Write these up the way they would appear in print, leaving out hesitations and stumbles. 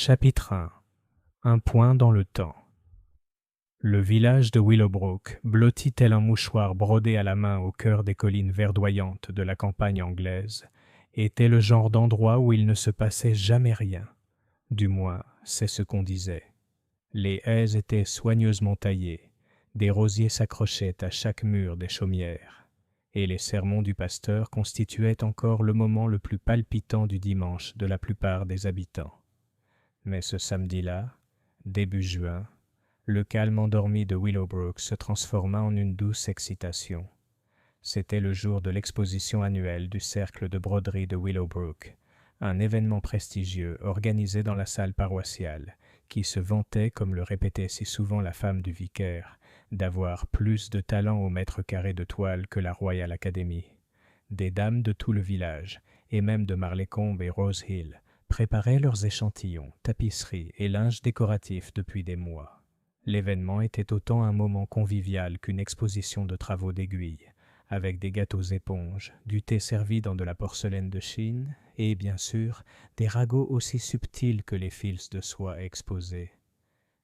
Chapitre 1. Un point dans le temps. Le village de Willowbrook, blotti tel un mouchoir brodé à la main au cœur des collines verdoyantes de la campagne anglaise, était le genre d'endroit où il ne se passait jamais rien. Du moins, c'est ce qu'on disait. Les haies étaient soigneusement taillées, des rosiers s'accrochaient à chaque mur des chaumières, et les sermons du pasteur constituaient encore le moment le plus palpitant du dimanche de la plupart des habitants. Mais ce samedi-là, début juin, le calme endormi de Willowbrook se transforma en une douce excitation. C'était le jour de l'exposition annuelle du Cercle de broderie de Willowbrook, un événement prestigieux organisé dans la salle paroissiale, qui se vantait, comme le répétait si souvent la femme du vicaire, d'avoir plus de talent au mètre carré de toile que la Royal Academy. Des dames de tout le village, et même de Marleycombe et Rose Hill, préparaient leurs échantillons, tapisseries et linges décoratifs depuis des mois. L'événement était autant un moment convivial qu'une exposition de travaux d'aiguille, avec des gâteaux éponges, du thé servi dans de la porcelaine de Chine et, bien sûr, des ragots aussi subtils que les fils de soie exposés.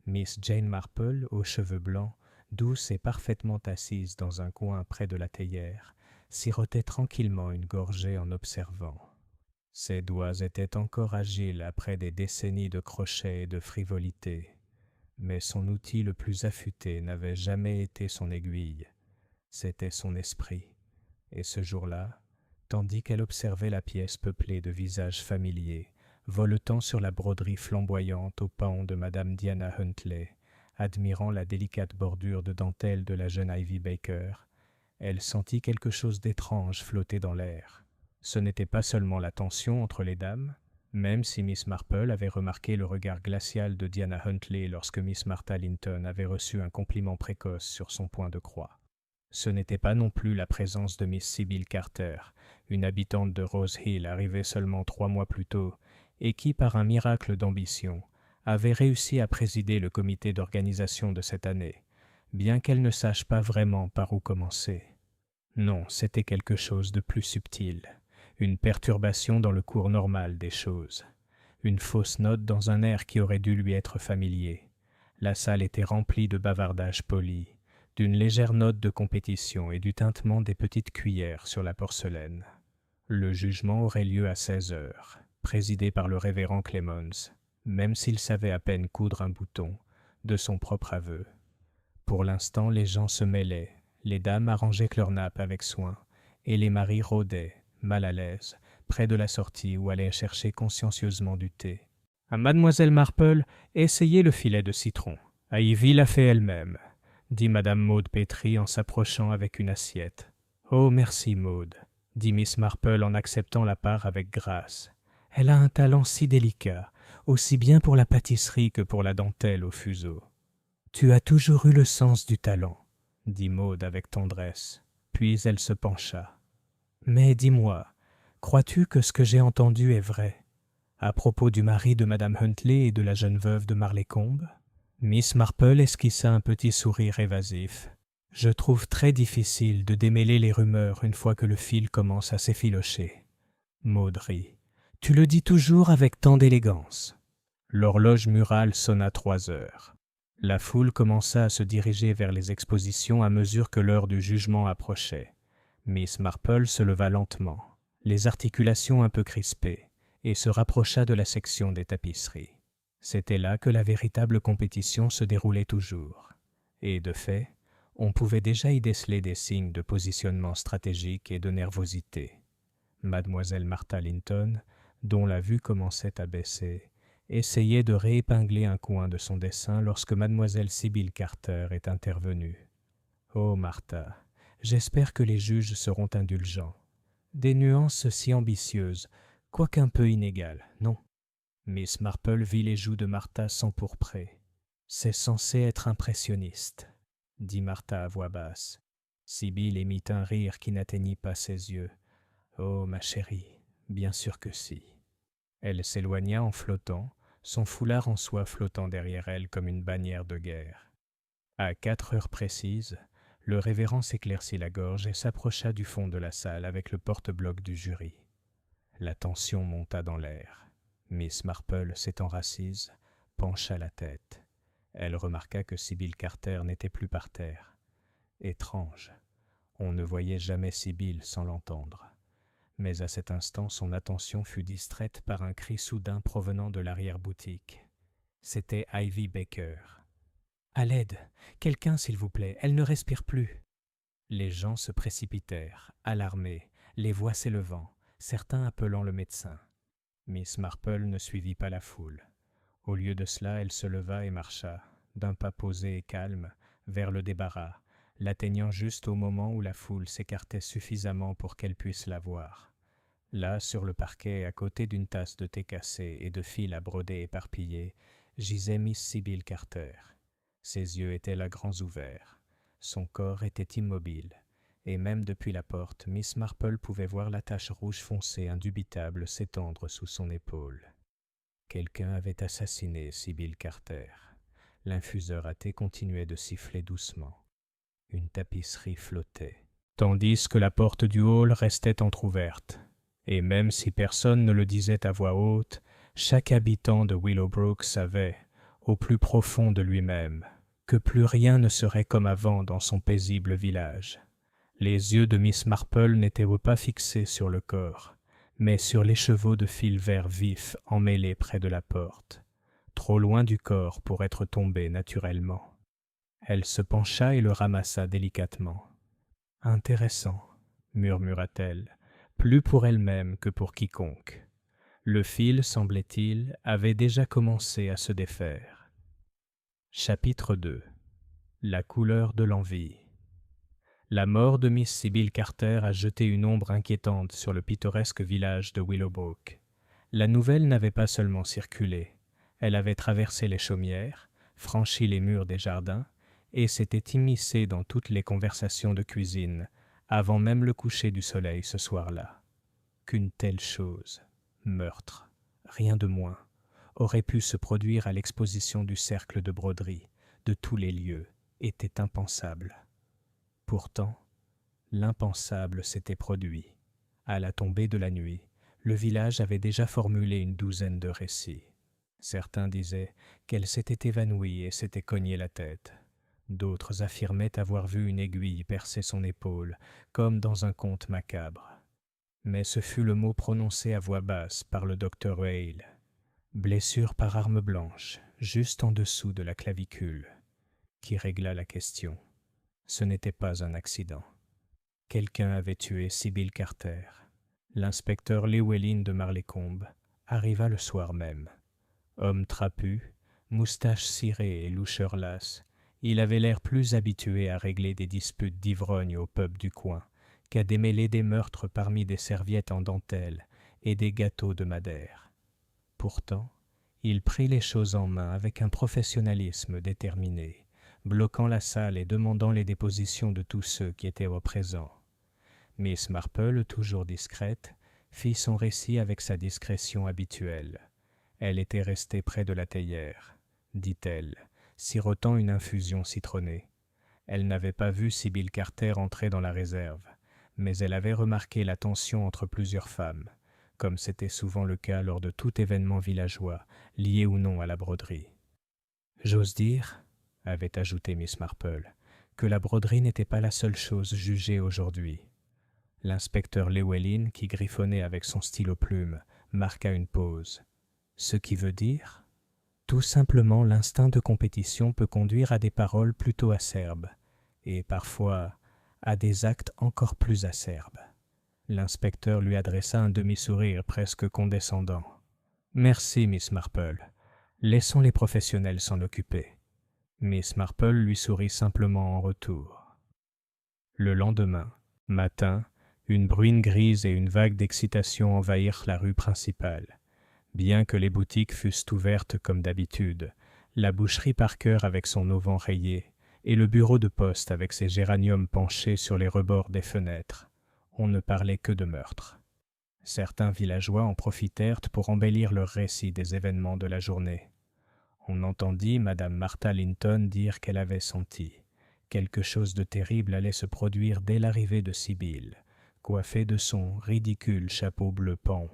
Miss Jane Marple, aux cheveux blancs, douce et parfaitement assise dans un coin près de la théière, sirotait tranquillement une gorgée en observant. Ses doigts étaient encore agiles après des décennies de crochet et de frivolité, mais son outil le plus affûté n'avait jamais été son aiguille, c'était son esprit. Et ce jour-là, tandis qu'elle observait la pièce peuplée de visages familiers, voletant sur la broderie flamboyante aux pans de Madame Diana Huntley, admirant la délicate bordure de dentelle de la jeune Ivy Baker, elle sentit quelque chose d'étrange flotter dans l'air. Ce n'était pas seulement la tension entre les dames, même si Miss Marple avait remarqué le regard glacial de Diana Huntley lorsque Miss Martha Linton avait reçu un compliment précoce sur son point de croix. Ce n'était pas non plus la présence de Miss Sybil Carter, une habitante de Rose Hill arrivée seulement 3 mois plus tôt, et qui, par un miracle d'ambition, avait réussi à présider le comité d'organisation de cette année, bien qu'elle ne sache pas vraiment par où commencer. Non, c'était quelque chose de plus subtil, une perturbation dans le cours normal des choses, une fausse note dans un air qui aurait dû lui être familier. La salle était remplie de bavardages polis, d'une légère note de compétition et du tintement des petites cuillères sur la porcelaine. Le jugement aurait lieu à 16 heures, présidé par le révérend Clemens, même s'il savait à peine coudre un bouton, de son propre aveu. Pour l'instant, les gens se mêlaient, les dames arrangeaient leurs nappes avec soin, et les maris rôdaient, mal à l'aise, près de la sortie où allaient chercher consciencieusement du thé. À Mademoiselle Marple, essayez le filet de citron. Ivy l'a fait elle-même, dit Madame Maud Petrie en s'approchant avec une assiette. « Oh, merci, Maud, » dit Miss Marple en acceptant la part avec grâce. « Elle a un talent si délicat, aussi bien pour la pâtisserie que pour la dentelle au fuseau. »« Tu as toujours eu le sens du talent, » dit Maud avec tendresse, puis elle se pencha. « Mais dis-moi, crois-tu que ce que j'ai entendu est vrai, à propos du mari de Madame Huntley et de la jeune veuve de Marleycombe ?» Miss Marple esquissa un petit sourire évasif. « Je trouve très difficile de démêler les rumeurs une fois que le fil commence à s'effilocher. » Maud rit. « Tu le dis toujours avec tant d'élégance. » L'horloge murale sonna 3 heures. La foule commença à se diriger vers les expositions à mesure que l'heure du jugement approchait. Miss Marple se leva lentement, les articulations un peu crispées, et se rapprocha de la section des tapisseries. C'était là que la véritable compétition se déroulait toujours. Et de fait, on pouvait déjà y déceler des signes de positionnement stratégique et de nervosité. Mademoiselle Martha Linton, dont la vue commençait à baisser, essayait de réépingler un coin de son dessin lorsque Mademoiselle Sybil Carter est intervenue. « Oh, Martha, j'espère que les juges seront indulgents. Des nuances si ambitieuses, quoiqu'un peu inégales, non ?» Miss Marple vit les joues de Martha s'empourprer. « C'est censé être impressionniste, » dit Martha à voix basse. Sybil émit un rire qui n'atteignit pas ses yeux. « Oh, ma chérie, bien sûr que si. » Elle s'éloigna en flottant, son foulard en soie flottant derrière elle comme une bannière de guerre. À 4 heures précises, le révérend s'éclaircit la gorge et s'approcha du fond de la salle avec le porte-bloc du jury. La tension monta dans l'air. Miss Marple, s'étant rassise, pencha la tête. Elle remarqua que Sybil Carter n'était plus par terre. Étrange, on ne voyait jamais Sybil sans l'entendre. Mais à cet instant, son attention fut distraite par un cri soudain provenant de l'arrière-boutique. C'était Ivy Baker. « À l'aide! Quelqu'un, s'il vous plaît, elle ne respire plus !» Les gens se précipitèrent, alarmés, les voix s'élevant, certains appelant le médecin. Miss Marple ne suivit pas la foule. Au lieu de cela, elle se leva et marcha, d'un pas posé et calme, vers le débarras, l'atteignant juste au moment où la foule s'écartait suffisamment pour qu'elle puisse la voir. Là, sur le parquet, à côté d'une tasse de thé cassée et de fils à broder éparpillés, gisait Miss Sybil Carter. Ses yeux étaient là grands ouverts. Son corps était immobile, et même depuis la porte, Miss Marple pouvait voir la tache rouge foncée indubitable s'étendre sous son épaule. Quelqu'un avait assassiné Sybil Carter. L'infuseur à thé continuait de siffler doucement. Une tapisserie flottait, tandis que la porte du hall restait entr'ouverte. Et même si personne ne le disait à voix haute, chaque habitant de Willowbrook savait, au plus profond de lui-même, que plus rien ne serait comme avant dans son paisible village. Les yeux de Miss Marple n'étaient pas fixés sur le corps, mais sur l'écheveau de fil vert vif emmêlé près de la porte, trop loin du corps pour être tombé naturellement. Elle se pencha et le ramassa délicatement. « Intéressant, » murmura-t-elle, plus pour elle-même que pour quiconque. Le fil, semblait-il, avait déjà commencé à se défaire. Chapitre 2. La couleur de l'envie. La mort de Miss Sybil Carter a jeté une ombre inquiétante sur le pittoresque village de Willowbrook. La nouvelle n'avait pas seulement circulé, elle avait traversé les chaumières, franchi les murs des jardins, et s'était immiscée dans toutes les conversations de cuisine, avant même le coucher du soleil ce soir-là. Qu'une telle chose, meurtre, rien de moins, aurait pu se produire à l'exposition du cercle de broderie, de tous les lieux, était impensable. Pourtant, l'impensable s'était produit. À la tombée de la nuit, le village avait déjà formulé une douzaine de récits. Certains disaient qu'elle s'était évanouie et s'était cogné la tête. D'autres affirmaient avoir vu une aiguille percer son épaule, comme dans un conte macabre. Mais ce fut le mot prononcé à voix basse par le docteur Hale. Blessure par arme blanche, juste en dessous de la clavicule, qui régla la question. Ce n'était pas un accident. Quelqu'un avait tué Sybil Carter. L'inspecteur Llewellyn de Marleycombe arriva le soir même. Homme trapu, moustache cirée et loucheur lasse, il avait l'air plus habitué à régler des disputes d'ivrogne au pub du coin qu'à démêler des meurtres parmi des serviettes en dentelle et des gâteaux de Madère. Pourtant, il prit les choses en main avec un professionnalisme déterminé, bloquant la salle et demandant les dépositions de tous ceux qui étaient au présent. Miss Marple, toujours discrète, fit son récit avec sa discrétion habituelle. Elle était restée près de la théière, dit-elle, sirotant une infusion citronnée. Elle n'avait pas vu Sybil Carter entrer dans la réserve, mais elle avait remarqué la tension entre plusieurs femmes, comme c'était souvent le cas lors de tout événement villageois, lié ou non à la broderie. « J'ose dire, » avait ajouté Miss Marple, « que la broderie n'était pas la seule chose jugée aujourd'hui. » L'inspecteur Llewellyn, qui griffonnait avec son stylo plume, marqua une pause. « Ce qui veut dire ? Tout simplement, l'instinct de compétition peut conduire à des paroles plutôt acerbes, et parfois à des actes encore plus acerbes. » L'inspecteur lui adressa un demi-sourire presque condescendant. « Merci, Miss Marple. Laissons les professionnels s'en occuper. » Miss Marple lui sourit simplement en retour. Le lendemain, matin, une bruine grise et une vague d'excitation envahirent la rue principale. Bien que les boutiques fussent ouvertes comme d'habitude, la boucherie Parker avec son auvent rayé et le bureau de poste avec ses géraniums penchés sur les rebords des fenêtres, on ne parlait que de meurtre. Certains villageois en profitèrent pour embellir leur récit des événements de la journée. On entendit Madame Martha Linton dire qu'elle avait senti. Quelque chose de terrible allait se produire dès l'arrivée de Sybil, coiffée de son ridicule chapeau bleu pan.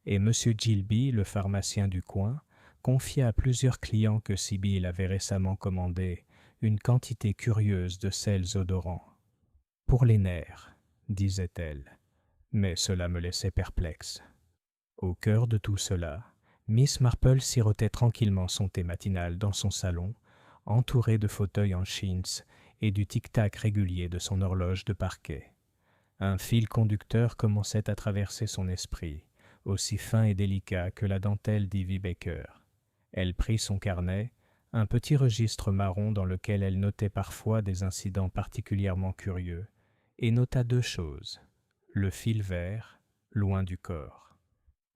et M. Gilby, le pharmacien du coin, confia à plusieurs clients que Sibyl avait récemment commandé une quantité curieuse de sels odorants. « Pour les nerfs », disait-elle, mais cela me laissait perplexe. Au cœur de tout cela, Miss Marple sirotait tranquillement son thé matinal dans son salon, entourée de fauteuils en chintz et du tic-tac régulier de son horloge de parquet. Un fil conducteur commençait à traverser son esprit, aussi fin et délicat que la dentelle d'Ivy Baker. Elle prit son carnet, un petit registre marron dans lequel elle notait parfois des incidents particulièrement curieux, et nota 2 choses. Le fil vert, loin du corps.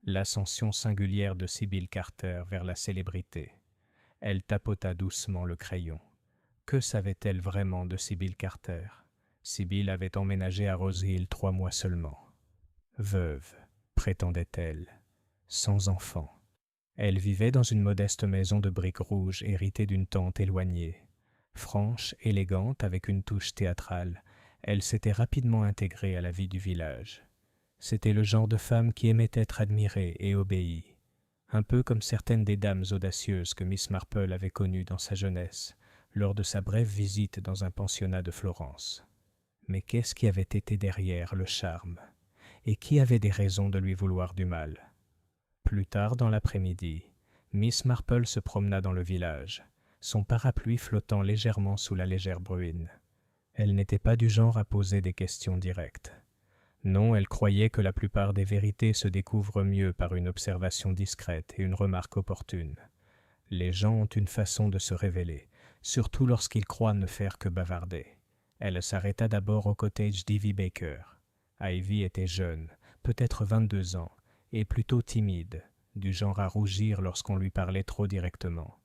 L'ascension singulière de Sybil Carter vers la célébrité. Elle tapota doucement le crayon. Que savait-elle vraiment de Sybil Carter ? Sybil avait emménagé à Rose Hill 3 mois seulement. Veuve, prétendait-elle, sans enfant. Elle vivait dans une modeste maison de briques rouges héritée d'une tante éloignée. Franche, élégante, avec une touche théâtrale, elle s'était rapidement intégrée à la vie du village. C'était le genre de femme qui aimait être admirée et obéie, un peu comme certaines des dames audacieuses que Miss Marple avait connues dans sa jeunesse, lors de sa brève visite dans un pensionnat de Florence. Mais qu'est-ce qui avait été derrière le charme ? Et qui avait des raisons de lui vouloir du mal ? Plus tard dans l'après-midi, Miss Marple se promena dans le village, son parapluie flottant légèrement sous la légère bruine. Elle n'était pas du genre à poser des questions directes. Non, elle croyait que la plupart des vérités se découvrent mieux par une observation discrète et une remarque opportune. Les gens ont une façon de se révéler, surtout lorsqu'ils croient ne faire que bavarder. Elle s'arrêta d'abord au cottage d'Ivy Baker. Ivy était jeune, peut-être 22 ans, et plutôt timide, du genre à rougir lorsqu'on lui parlait trop directement.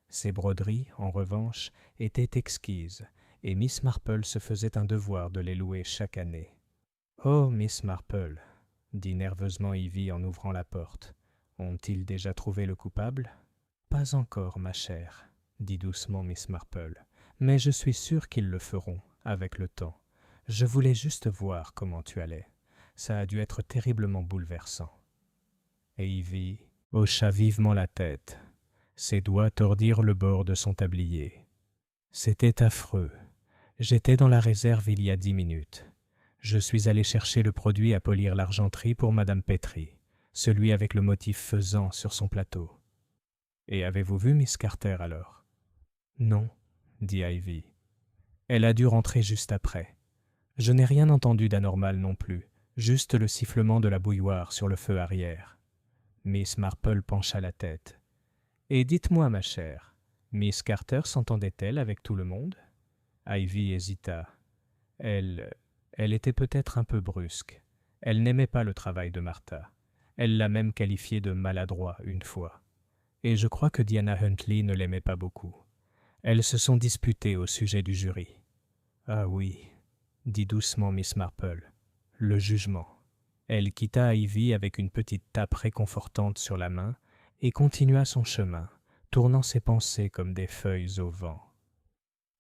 Ses broderies, en revanche, étaient exquises, et Miss Marple se faisait un devoir de les louer chaque année. « Oh, Miss Marple !» dit nerveusement Ivy en ouvrant la porte. « Ont-ils déjà trouvé le coupable ?»« Pas encore, ma chère, » dit doucement Miss Marple, « mais je suis sûre qu'ils le feront, avec le temps. Je voulais juste voir comment tu allais. Ça a dû être terriblement bouleversant. » Et Ivy hocha vivement la tête. Ses doigts tordirent le bord de son tablier. « C'était affreux. J'étais dans la réserve il y a 10 minutes. Je suis allé chercher le produit à polir l'argenterie pour Madame Petrie, celui avec le motif faisan sur son plateau. »« Et avez-vous vu Miss Carter alors ?»« Non, » dit Ivy. « Elle a dû rentrer juste après. Je n'ai rien entendu d'anormal non plus, juste le sifflement de la bouilloire sur le feu arrière. » Miss Marple pencha la tête. « Et dites-moi, ma chère, Miss Carter s'entendait-elle avec tout le monde ?» Ivy hésita. Elle était peut-être un peu brusque. Elle n'aimait pas le travail de Martha. Elle l'a même qualifié de maladroit une fois. Et je crois que Diana Huntley ne l'aimait pas beaucoup. Elles se sont disputées au sujet du jury. « Ah oui, » dit doucement Miss Marple, « le jugement. » Elle quitta Ivy avec une petite tape réconfortante sur la main et continua son chemin, tournant ses pensées comme des feuilles au vent.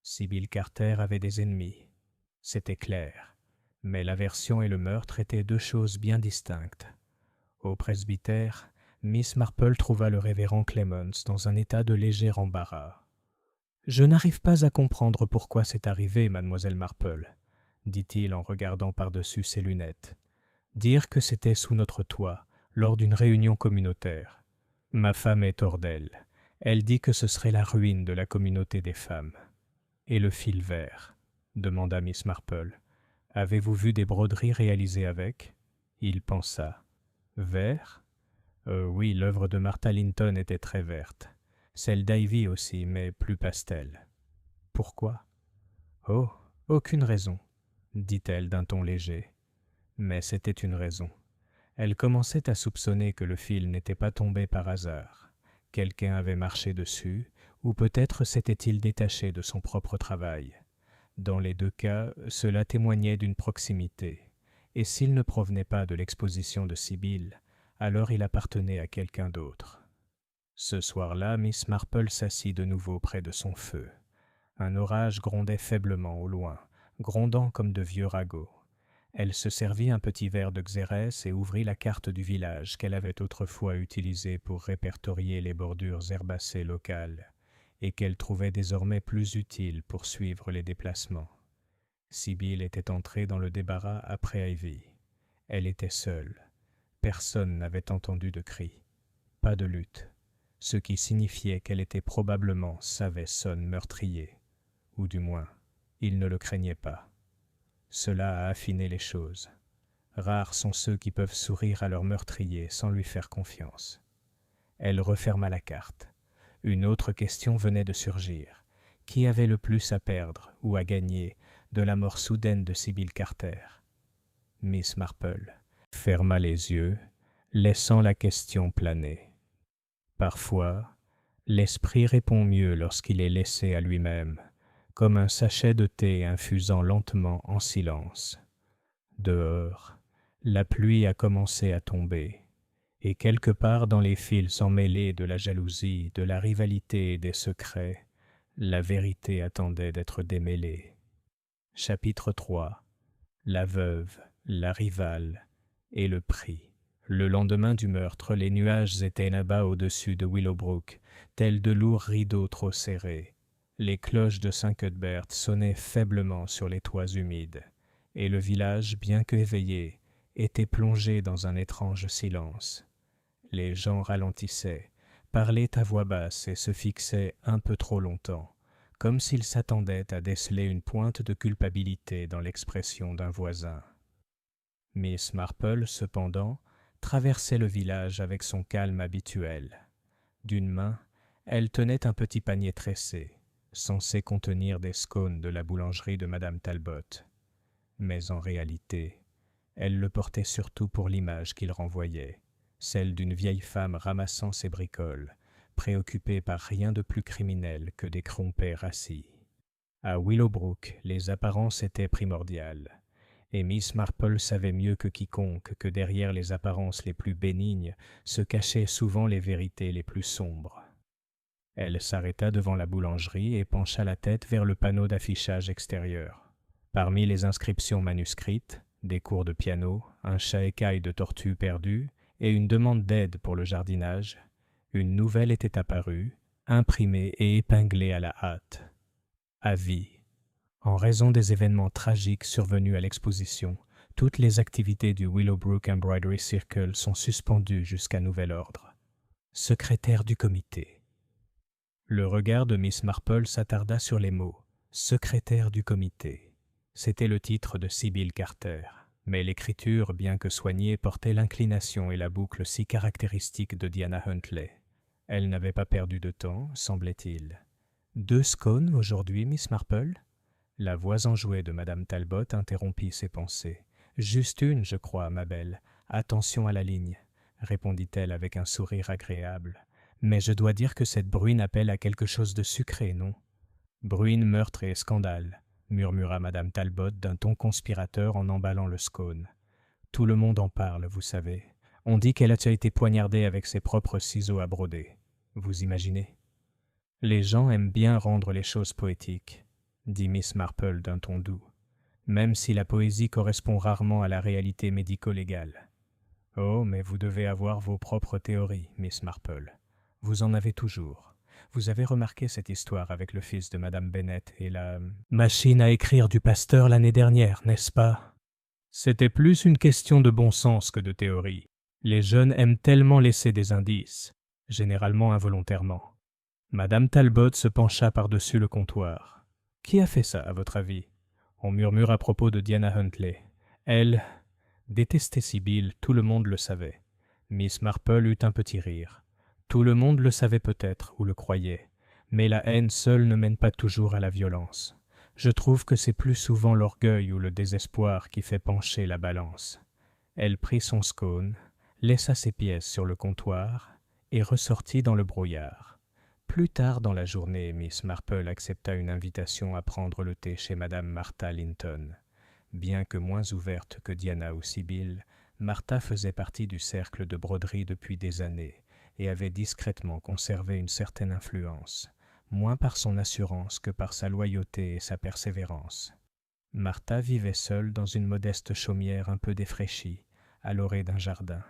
Sybil Carter avait des ennemis, c'était clair, mais l'aversion et le meurtre étaient 2 choses bien distinctes. Au presbytère, Miss Marple trouva le révérend Clemens dans un état de léger embarras. « Je n'arrive pas à comprendre pourquoi c'est arrivé, mademoiselle Marple, » dit-il en regardant par-dessus ses lunettes. « Dire que c'était sous notre toit, lors d'une réunion communautaire. Ma femme est hors d'elle. Elle dit que ce serait la ruine de la communauté des femmes. »« Et le fil vert ?» demanda Miss Marple. « Avez-vous vu des broderies réalisées avec ?» Il pensa. « Vert ? Oui, l'œuvre de Martha Linton était très verte. Celle d'Ivy aussi, mais plus pastel. »« Pourquoi ?»« Oh, aucune raison, » dit-elle d'un ton léger. Mais c'était une raison. Elle commençait à soupçonner que le fil n'était pas tombé par hasard. Quelqu'un avait marché dessus, ou peut-être s'était-il détaché de son propre travail. Dans les 2 cas, cela témoignait d'une proximité, et s'il ne provenait pas de l'exposition de Sibyl, alors il appartenait à quelqu'un d'autre. Ce soir-là, Miss Marple s'assit de nouveau près de son feu. Un orage grondait faiblement au loin, grondant comme de vieux ragots. Elle se servit un petit verre de xérès et ouvrit la carte du village qu'elle avait autrefois utilisée pour répertorier les bordures herbacées locales et qu'elle trouvait désormais plus utile pour suivre les déplacements. Sibyl était entrée dans le débarras après Ivy. Elle était seule. Personne n'avait entendu de cris. Pas de lutte, ce qui signifiait qu'elle était probablement Savesson meurtrier, ou du moins, il ne le craignait pas. Cela a affiné les choses. Rares sont ceux qui peuvent sourire à leur meurtrier sans lui faire confiance. Elle referma la carte. Une autre question venait de surgir. Qui avait le plus à perdre ou à gagner de la mort soudaine de Sibyl Carter? Miss Marple ferma les yeux, laissant la question planer. Parfois, l'esprit répond mieux lorsqu'il est laissé à lui-même, comme un sachet de thé infusant lentement en silence. Dehors, la pluie a commencé à tomber, et quelque part dans les fils emmêlés de la jalousie, de la rivalité et des secrets, la vérité attendait d'être démêlée. Chapitre 3. La veuve, la rivale et le prix. Le lendemain du meurtre, les nuages étaient là-bas au-dessus de Willowbrook, tels de lourds rideaux trop serrés. Les cloches de Saint-Cuthbert sonnaient faiblement sur les toits humides, et le village, bien qu'éveillé, était plongé dans un étrange silence. Les gens ralentissaient, parlaient à voix basse et se fixaient un peu trop longtemps, comme s'ils s'attendaient à déceler une pointe de culpabilité dans l'expression d'un voisin. Miss Marple, cependant, traversait le village avec son calme habituel. D'une main, elle tenait un petit panier tressé, censé contenir des scones de la boulangerie de Madame Talbot. Mais en réalité, elle le portait surtout pour l'image qu'il renvoyait, celle d'une vieille femme ramassant ses bricoles, préoccupée par rien de plus criminel que des crompets assis. À Willowbrook, les apparences étaient primordiales, et Miss Marple savait mieux que quiconque que derrière les apparences les plus bénignes se cachaient souvent les vérités les plus sombres. Elle s'arrêta devant la boulangerie et pencha la tête vers le panneau d'affichage extérieur. Parmi les inscriptions manuscrites, des cours de piano, un chat écaille de tortue perdu et une demande d'aide pour le jardinage, une nouvelle était apparue, imprimée et épinglée à la hâte. Avis. En raison des événements tragiques survenus à l'exposition, toutes les activités du Willowbrook Embroidery Circle sont suspendues jusqu'à nouvel ordre. Secrétaire du comité. Le regard de Miss Marple s'attarda sur les mots « secrétaire du comité ». C'était le titre de Sibyl Carter, mais l'écriture, bien que soignée, portait l'inclination et la boucle si caractéristiques de Diana Huntley. Elle n'avait pas perdu de temps, semblait-il. « 2 scones aujourd'hui, Miss Marple ?» La voix enjouée de Madame Talbot interrompit ses pensées. « Juste une, je crois, ma belle. Attention à la ligne, » répondit-elle avec un sourire agréable. « Mais je dois dire que cette bruine appelle à quelque chose de sucré, non ?»« Bruine, meurtre et scandale, » murmura Madame Talbot d'un ton conspirateur en emballant le scone. « Tout le monde en parle, vous savez. On dit qu'elle a été poignardée avec ses propres ciseaux à broder. Vous imaginez ? Les gens aiment bien rendre les choses poétiques, » dit Miss Marple d'un ton doux, même si la poésie correspond rarement à la réalité médico-légale. « Oh, mais vous devez avoir vos propres théories, Miss Marple. Vous en avez toujours. Vous avez remarqué cette histoire avec le fils de Madame Bennett et la machine à écrire du pasteur l'année dernière, n'est-ce pas? C'était plus une question de bon sens que de théorie. Les jeunes aiment tellement laisser des indices, généralement involontairement. » Madame Talbot se pencha par-dessus le comptoir. « Qui a fait ça, à votre avis ?» On murmure à propos de Diana Huntley. Elle détestait Sibyl, tout le monde le savait. Miss Marple eut un petit rire. Tout le monde le savait peut-être, ou le croyait, mais la haine seule ne mène pas toujours à la violence. Je trouve que c'est plus souvent l'orgueil ou le désespoir qui fait pencher la balance. Elle prit son scone, laissa ses pièces sur le comptoir et ressortit dans le brouillard. Plus tard dans la journée, Miss Marple accepta une invitation à prendre le thé chez Madame Martha Linton. Bien que moins ouverte que Diana ou Sibyl, Martha faisait partie du cercle de broderie depuis des années et avait discrètement conservé une certaine influence, moins par son assurance que par sa loyauté et sa persévérance. Martha vivait seule dans une modeste chaumière un peu défraîchie, à l'orée d'un jardin.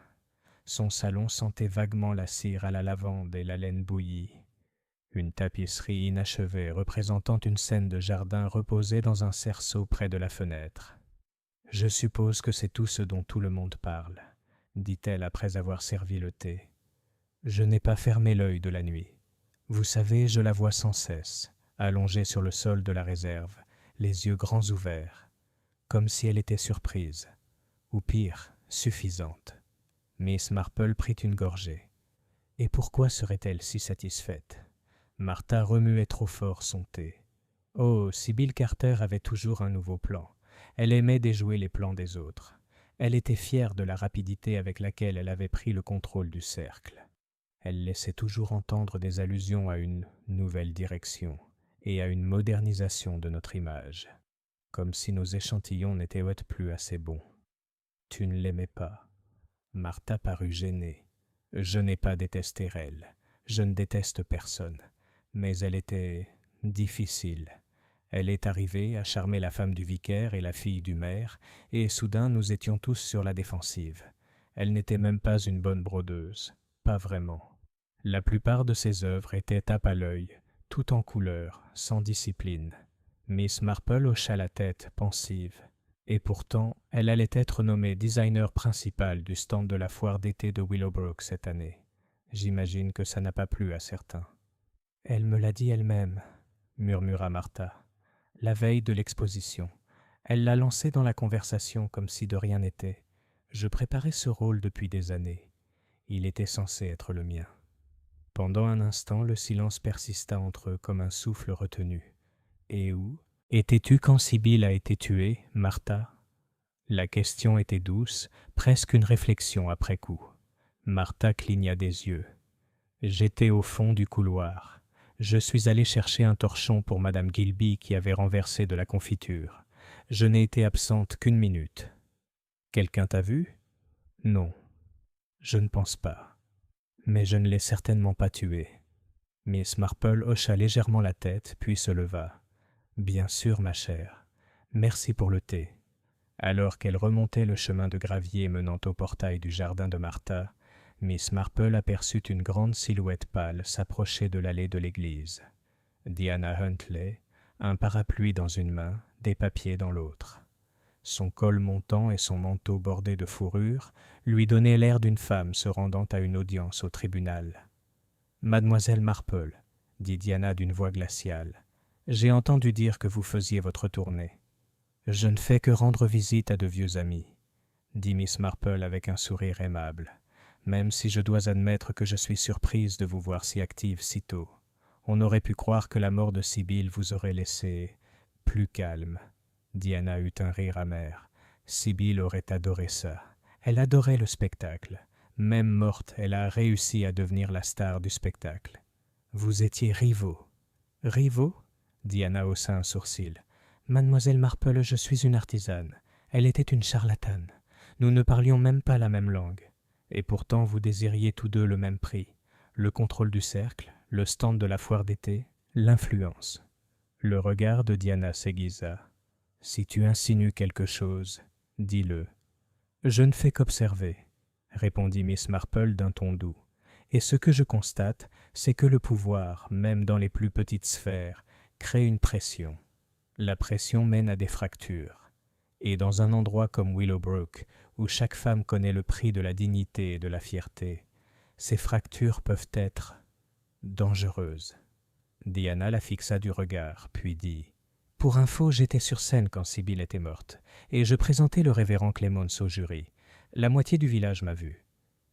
Son salon sentait vaguement la cire à la lavande et la laine bouillie. Une tapisserie inachevée représentant une scène de jardin reposait dans un cerceau près de la fenêtre. « Je suppose que c'est tout ce dont tout le monde parle, » dit-elle après avoir servi le thé. « Je n'ai pas fermé l'œil de la nuit. Vous savez, je la vois sans cesse, allongée sur le sol de la réserve, les yeux grands ouverts, comme si elle était surprise, ou pire, suffisante. » Miss Marple prit une gorgée. Et pourquoi serait-elle si satisfaite? Martha remuait trop fort son thé. Oh, Sybil Carter avait toujours un nouveau plan. Elle aimait déjouer les plans des autres. Elle était fière de la rapidité avec laquelle elle avait pris le contrôle du cercle. Elle laissait toujours entendre des allusions à une nouvelle direction et à une modernisation de notre image, comme si nos échantillons n'étaient plus assez bons. Tu ne l'aimais pas. Martha parut gênée. Je n'ai pas détesté elle. Je ne déteste personne. Mais elle était difficile. Elle est arrivée à charmer la femme du vicaire et la fille du maire, et soudain nous étions tous sur la défensive. Elle n'était même pas une bonne brodeuse. Pas vraiment. La plupart de ses œuvres étaient tape à l'œil, tout en couleur, sans discipline. Miss Marple hocha la tête, pensive. Et pourtant, elle allait être nommée designer principal du stand de la foire d'été de Willowbrook cette année. J'imagine que ça n'a pas plu à certains. « Elle me l'a dit elle-même, » murmura Martha, « la veille de l'exposition. Elle l'a lancé dans la conversation comme si de rien n'était. Je préparais ce rôle depuis des années. Il était censé être le mien. » Pendant un instant, le silence persista entre eux comme un souffle retenu. « Et où ? Étais-tu quand Sybil a été tuée, Martha ?» La question était douce, presque une réflexion après coup. Martha cligna des yeux. « J'étais au fond du couloir. Je suis allé chercher un torchon pour Madame Gilby qui avait renversé de la confiture. Je n'ai été absente qu'1 minute. »« Quelqu'un t'a vu ? » ?»« Non. Je ne pense pas. Mais je ne l'ai certainement pas tuée. » Miss Marple hocha légèrement la tête, puis se leva. « Bien sûr, ma chère. Merci pour le thé. » Alors qu'elle remontait le chemin de gravier menant au portail du jardin de Martha, Miss Marple aperçut une grande silhouette pâle s'approcher de l'allée de l'église. Diana Huntley, un parapluie dans une main, des papiers dans l'autre. Son col montant et son manteau bordé de fourrure lui donnaient l'air d'une femme se rendant à une audience au tribunal. « Mademoiselle Marple, » dit Diana d'une voix glaciale, « j'ai entendu dire que vous faisiez votre tournée. »« Je ne fais que rendre visite à de vieux amis, » dit Miss Marple avec un sourire aimable. « Même si je dois admettre que je suis surprise de vous voir si active si tôt. On aurait pu croire que la mort de Sybil vous aurait laissé plus calme. » Diana eut un rire amer. Sybil aurait adoré ça. Elle adorait le spectacle. Même morte, elle a réussi à devenir la star du spectacle. « Vous étiez rivaux. »« Rivaux ?» Diana haussa un sourcil. « Mademoiselle Marple, je suis une artisane. Elle était une charlatane. Nous ne parlions même pas la même langue. Et pourtant vous désiriez tous deux le même prix. Le contrôle du cercle, le stand de la foire d'été, l'influence. » Le regard de Diana s'aiguisa. « Si tu insinues quelque chose, dis-le. »« Je ne fais qu'observer, » répondit Miss Marple d'un ton doux. « Et ce que je constate, c'est que le pouvoir, même dans les plus petites sphères, crée une pression. La pression mène à des fractures. Et dans un endroit comme Willowbrook, où chaque femme connaît le prix de la dignité et de la fierté, ces fractures peuvent être dangereuses. » Diana la fixa du regard, puis dit « Pour info, j'étais sur scène quand Sybil était morte, et je présentais le révérend Clemens au jury. La moitié du village m'a vu. »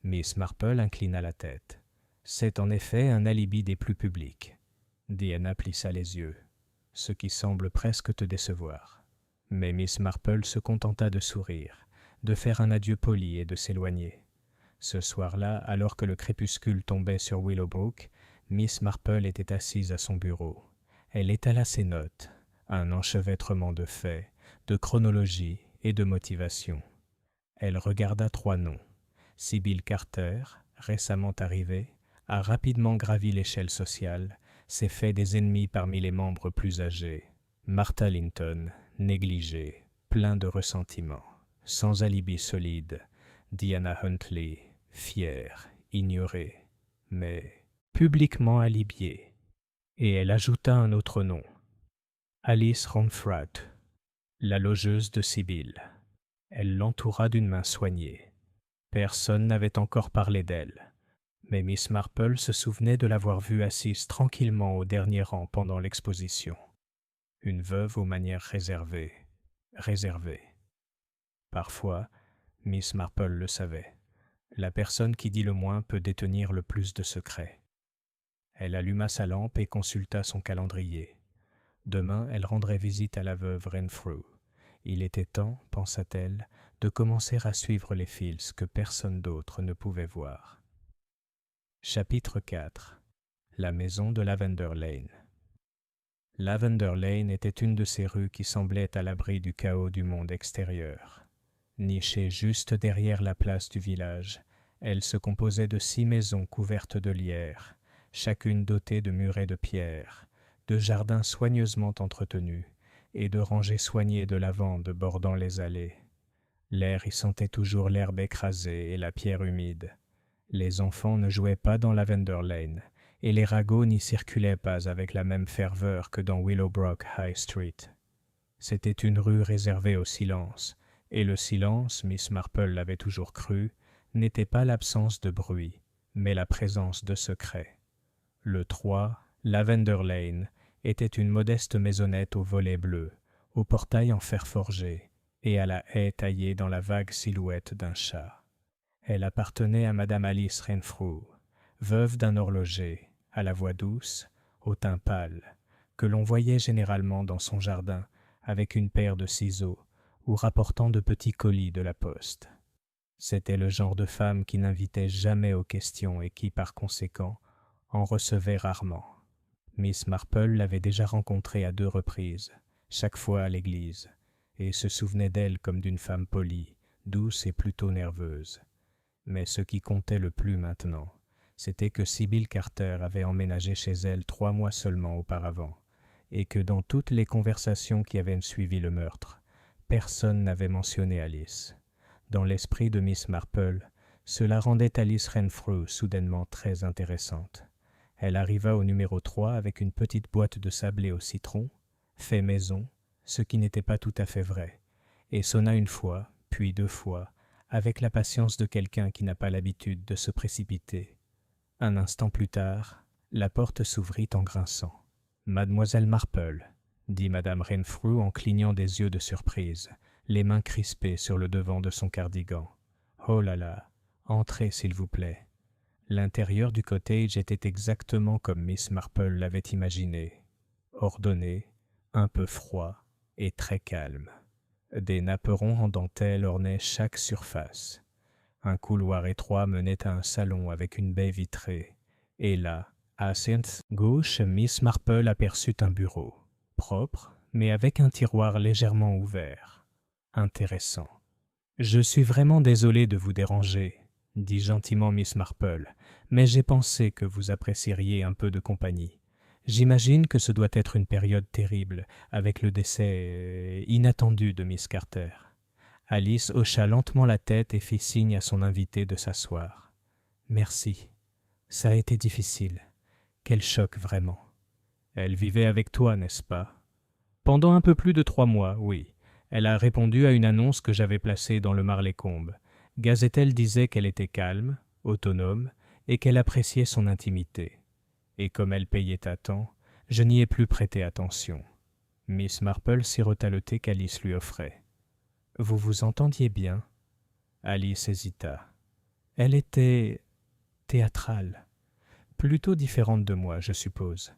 Miss Marple inclina la tête. « C'est en effet un alibi des plus publics. » Diana plissa les yeux, ce qui semble presque te décevoir. Mais Miss Marple se contenta de sourire, de faire un adieu poli et de s'éloigner. Ce soir-là, alors que le crépuscule tombait sur Willowbrook, Miss Marple était assise à son bureau. Elle étala ses notes, un enchevêtrement de faits, de chronologie et de motivation. Elle regarda 3 noms. Sybil Carter, récemment arrivée, a rapidement gravi l'échelle sociale, s'est fait des ennemis parmi les membres plus âgés. Martha Linton, négligé, plein de ressentiment, sans alibi solide, Diana Huntley, fière, ignorée, mais publiquement alibiée. Et elle ajouta un autre nom, Alice Renfrath, la logeuse de Sibyl. Elle l'entoura d'une main soignée. Personne n'avait encore parlé d'elle, mais Miss Marple se souvenait de l'avoir vue assise tranquillement au dernier rang pendant l'exposition. Une veuve aux manières réservées. Parfois, Miss Marple le savait. La personne qui dit le moins peut détenir le plus de secrets. Elle alluma sa lampe et consulta son calendrier. Demain, elle rendrait visite à la veuve Renfrew. Il était temps, pensa-t-elle, de commencer à suivre les fils que personne d'autre ne pouvait voir. Chapitre 4. La maison de Lavender Lane. Lavender Lane était une de ces rues qui semblaient à l'abri du chaos du monde extérieur. Nichée juste derrière la place du village, elle se composait de 6 maisons couvertes de lierre, chacune dotée de murets de pierre, de jardins soigneusement entretenus et de rangées soignées de lavandes bordant les allées. L'air y sentait toujours l'herbe écrasée et la pierre humide. Les enfants ne jouaient pas dans Lavender Lane, et les ragots n'y circulaient pas avec la même ferveur que dans Willowbrook High Street. C'était une rue réservée au silence, et le silence, Miss Marple l'avait toujours cru, n'était pas l'absence de bruit, mais la présence de secrets. Le 3, Lavender Lane, était une modeste maisonnette aux volets bleus, au portail en fer forgé, et à la haie taillée dans la vague silhouette d'un chat. Elle appartenait à Madame Alice Renfrew, veuve d'un horloger, à la voix douce, au teint pâle, que l'on voyait généralement dans son jardin avec une paire de ciseaux ou rapportant de petits colis de la poste. C'était le genre de femme qui n'invitait jamais aux questions et qui, par conséquent, en recevait rarement. Miss Marple l'avait déjà rencontrée à 2 reprises, chaque fois à l'église, et se souvenait d'elle comme d'une femme polie, douce et plutôt nerveuse. Mais ce qui comptait le plus maintenant, c'était que Sibyl Carter avait emménagé chez elle 3 mois seulement auparavant, et que dans toutes les conversations qui avaient suivi le meurtre, personne n'avait mentionné Alice. Dans l'esprit de Miss Marple, cela rendait Alice Renfrew soudainement très intéressante. Elle arriva au numéro 3 avec une petite boîte de sablé au citron, fait maison, ce qui n'était pas tout à fait vrai, et sonna une fois, puis 2 fois, avec la patience de quelqu'un qui n'a pas l'habitude de se précipiter. Un instant plus tard, la porte s'ouvrit en grinçant. « Mademoiselle Marple », dit Madame Renfrew en clignant des yeux de surprise, les mains crispées sur le devant de son cardigan. « Oh là là, entrez s'il vous plaît. » L'intérieur du cottage était exactement comme Miss Marple l'avait imaginé, ordonné, un peu froid et très calme. Des napperons en dentelle ornaient chaque surface. Un couloir étroit menait à un salon avec une baie vitrée, et là, à sa gauche, Miss Marple aperçut un bureau, propre, mais avec un tiroir légèrement ouvert. Intéressant. « Je suis vraiment désolée de vous déranger, » dit gentiment Miss Marple, « mais j'ai pensé que vous apprécieriez un peu de compagnie. J'imagine que ce doit être une période terrible, avec le décès inattendu de Miss Carter. » Alice hocha lentement la tête et fit signe à son invité de s'asseoir. « Merci. Ça a été difficile. Quel choc, vraiment. Elle vivait avec toi, n'est-ce pas? » « Pendant un peu plus de 3 mois, oui. Elle a répondu à une annonce que j'avais placée dans le Marleycombe. Gazetelle disait qu'elle était calme, autonome, et qu'elle appréciait son intimité. Et comme elle payait à temps, je n'y ai plus prêté attention. » Miss Marple sirota le thé qu'Alice lui offrait. « Vous vous entendiez bien ?» Alice hésita. Elle était théâtrale. Plutôt différente de moi, je suppose.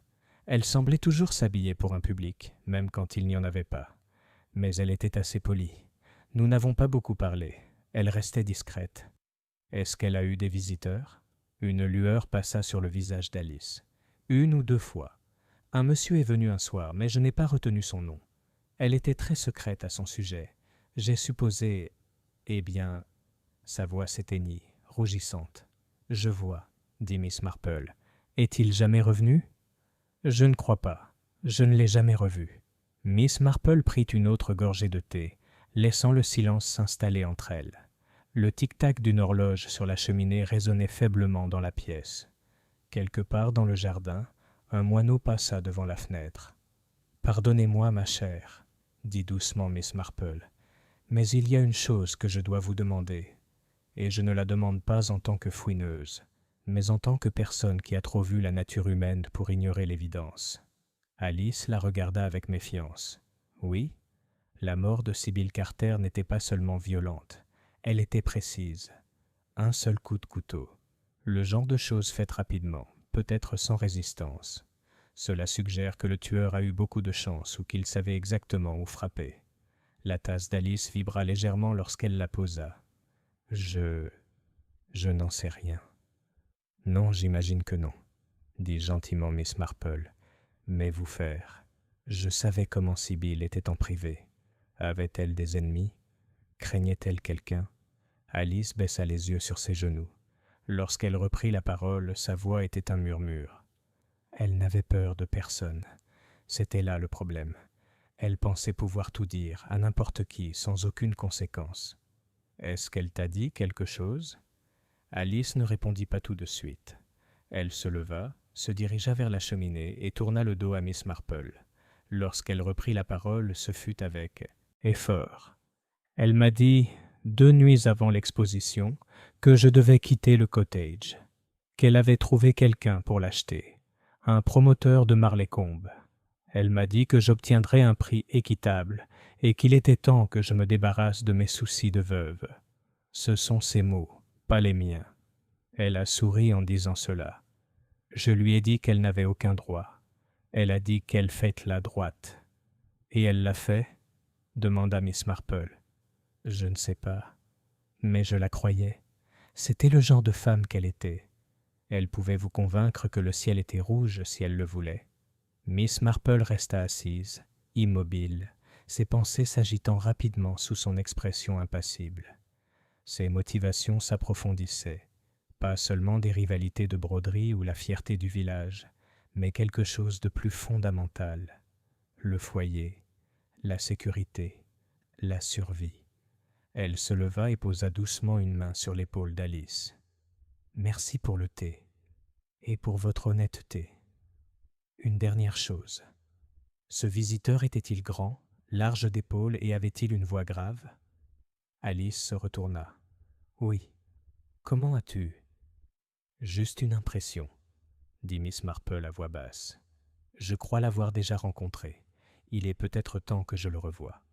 Elle semblait toujours s'habiller pour un public, même quand il n'y en avait pas. Mais elle était assez polie. Nous n'avons pas beaucoup parlé. Elle restait discrète. Est-ce qu'elle a eu des visiteurs? Une lueur passa sur le visage d'Alice. 1 ou 2 fois. Un monsieur est venu un soir, mais je n'ai pas retenu son nom. Elle était très secrète à son sujet. J'ai supposé... Eh bien... Sa voix s'éteignit, rougissante. « Je vois, » dit Miss Marple. « Est-il jamais revenu? » « Je ne crois pas. Je ne l'ai jamais revu. Miss Marple prit une autre gorgée de thé, laissant le silence s'installer entre elles. Le tic-tac d'une horloge sur la cheminée résonnait faiblement dans la pièce. Quelque part dans le jardin, un moineau passa devant la fenêtre. « Pardonnez-moi, ma chère, » dit doucement Miss Marple, « mais il y a une chose que je dois vous demander, et je ne la demande pas en tant que fouineuse, mais en tant que personne qui a trop vu la nature humaine pour ignorer l'évidence. » Alice la regarda avec méfiance. Oui, la mort de Sybil Carter n'était pas seulement violente, elle était précise. Un seul coup de couteau. Le genre de chose faite rapidement, peut-être sans résistance. Cela suggère que le tueur a eu beaucoup de chance ou qu'il savait exactement où frapper. La tasse d'Alice vibra légèrement lorsqu'elle la posa. Je n'en sais rien. Non, j'imagine que non, dit gentiment Miss Marple. Mais vous faire. Je savais comment Sybil était en privé. Avait-elle des ennemis? Craignait-elle quelqu'un? Alice baissa les yeux sur ses genoux. Lorsqu'elle reprit la parole, sa voix était un murmure. Elle n'avait peur de personne. C'était là le problème. Elle pensait pouvoir tout dire, à n'importe qui, sans aucune conséquence. Est-ce qu'elle t'a dit quelque chose? Alice ne répondit pas tout de suite. Elle se leva, se dirigea vers la cheminée et tourna le dos à Miss Marple. Lorsqu'elle reprit la parole, ce fut avec effort. Elle m'a dit, 2 nuits avant l'exposition, que je devais quitter le cottage, qu'elle avait trouvé quelqu'un pour l'acheter, un promoteur de Marleycombe. Elle m'a dit que j'obtiendrais un prix équitable et qu'il était temps que je me débarrasse de mes soucis de veuve. Ce sont ses mots, pas les miens. Elle a souri en disant cela. Je lui ai dit qu'elle n'avait aucun droit. Elle a dit qu'elle fait la droite. Et elle l'a fait? Demanda Miss Marple. Je ne sais pas, mais je la croyais. C'était le genre de femme qu'elle était. Elle pouvait vous convaincre que le ciel était rouge si elle le voulait. Miss Marple resta assise, immobile, ses pensées s'agitant rapidement sous son expression impassible. Ses motivations s'approfondissaient, pas seulement des rivalités de broderie ou la fierté du village, mais quelque chose de plus fondamental, le foyer, la sécurité, la survie. Elle se leva et posa doucement une main sur l'épaule d'Alice. « Merci pour le thé, et pour votre honnêteté. Une dernière chose. Ce visiteur était-il grand, large d'épaules et avait-il une voix grave? » Alice se retourna. « Oui. Comment as-tu? » « Juste une impression, » dit Miss Marple à voix basse. « Je crois l'avoir déjà rencontré. Il est peut-être temps que je le revoie. »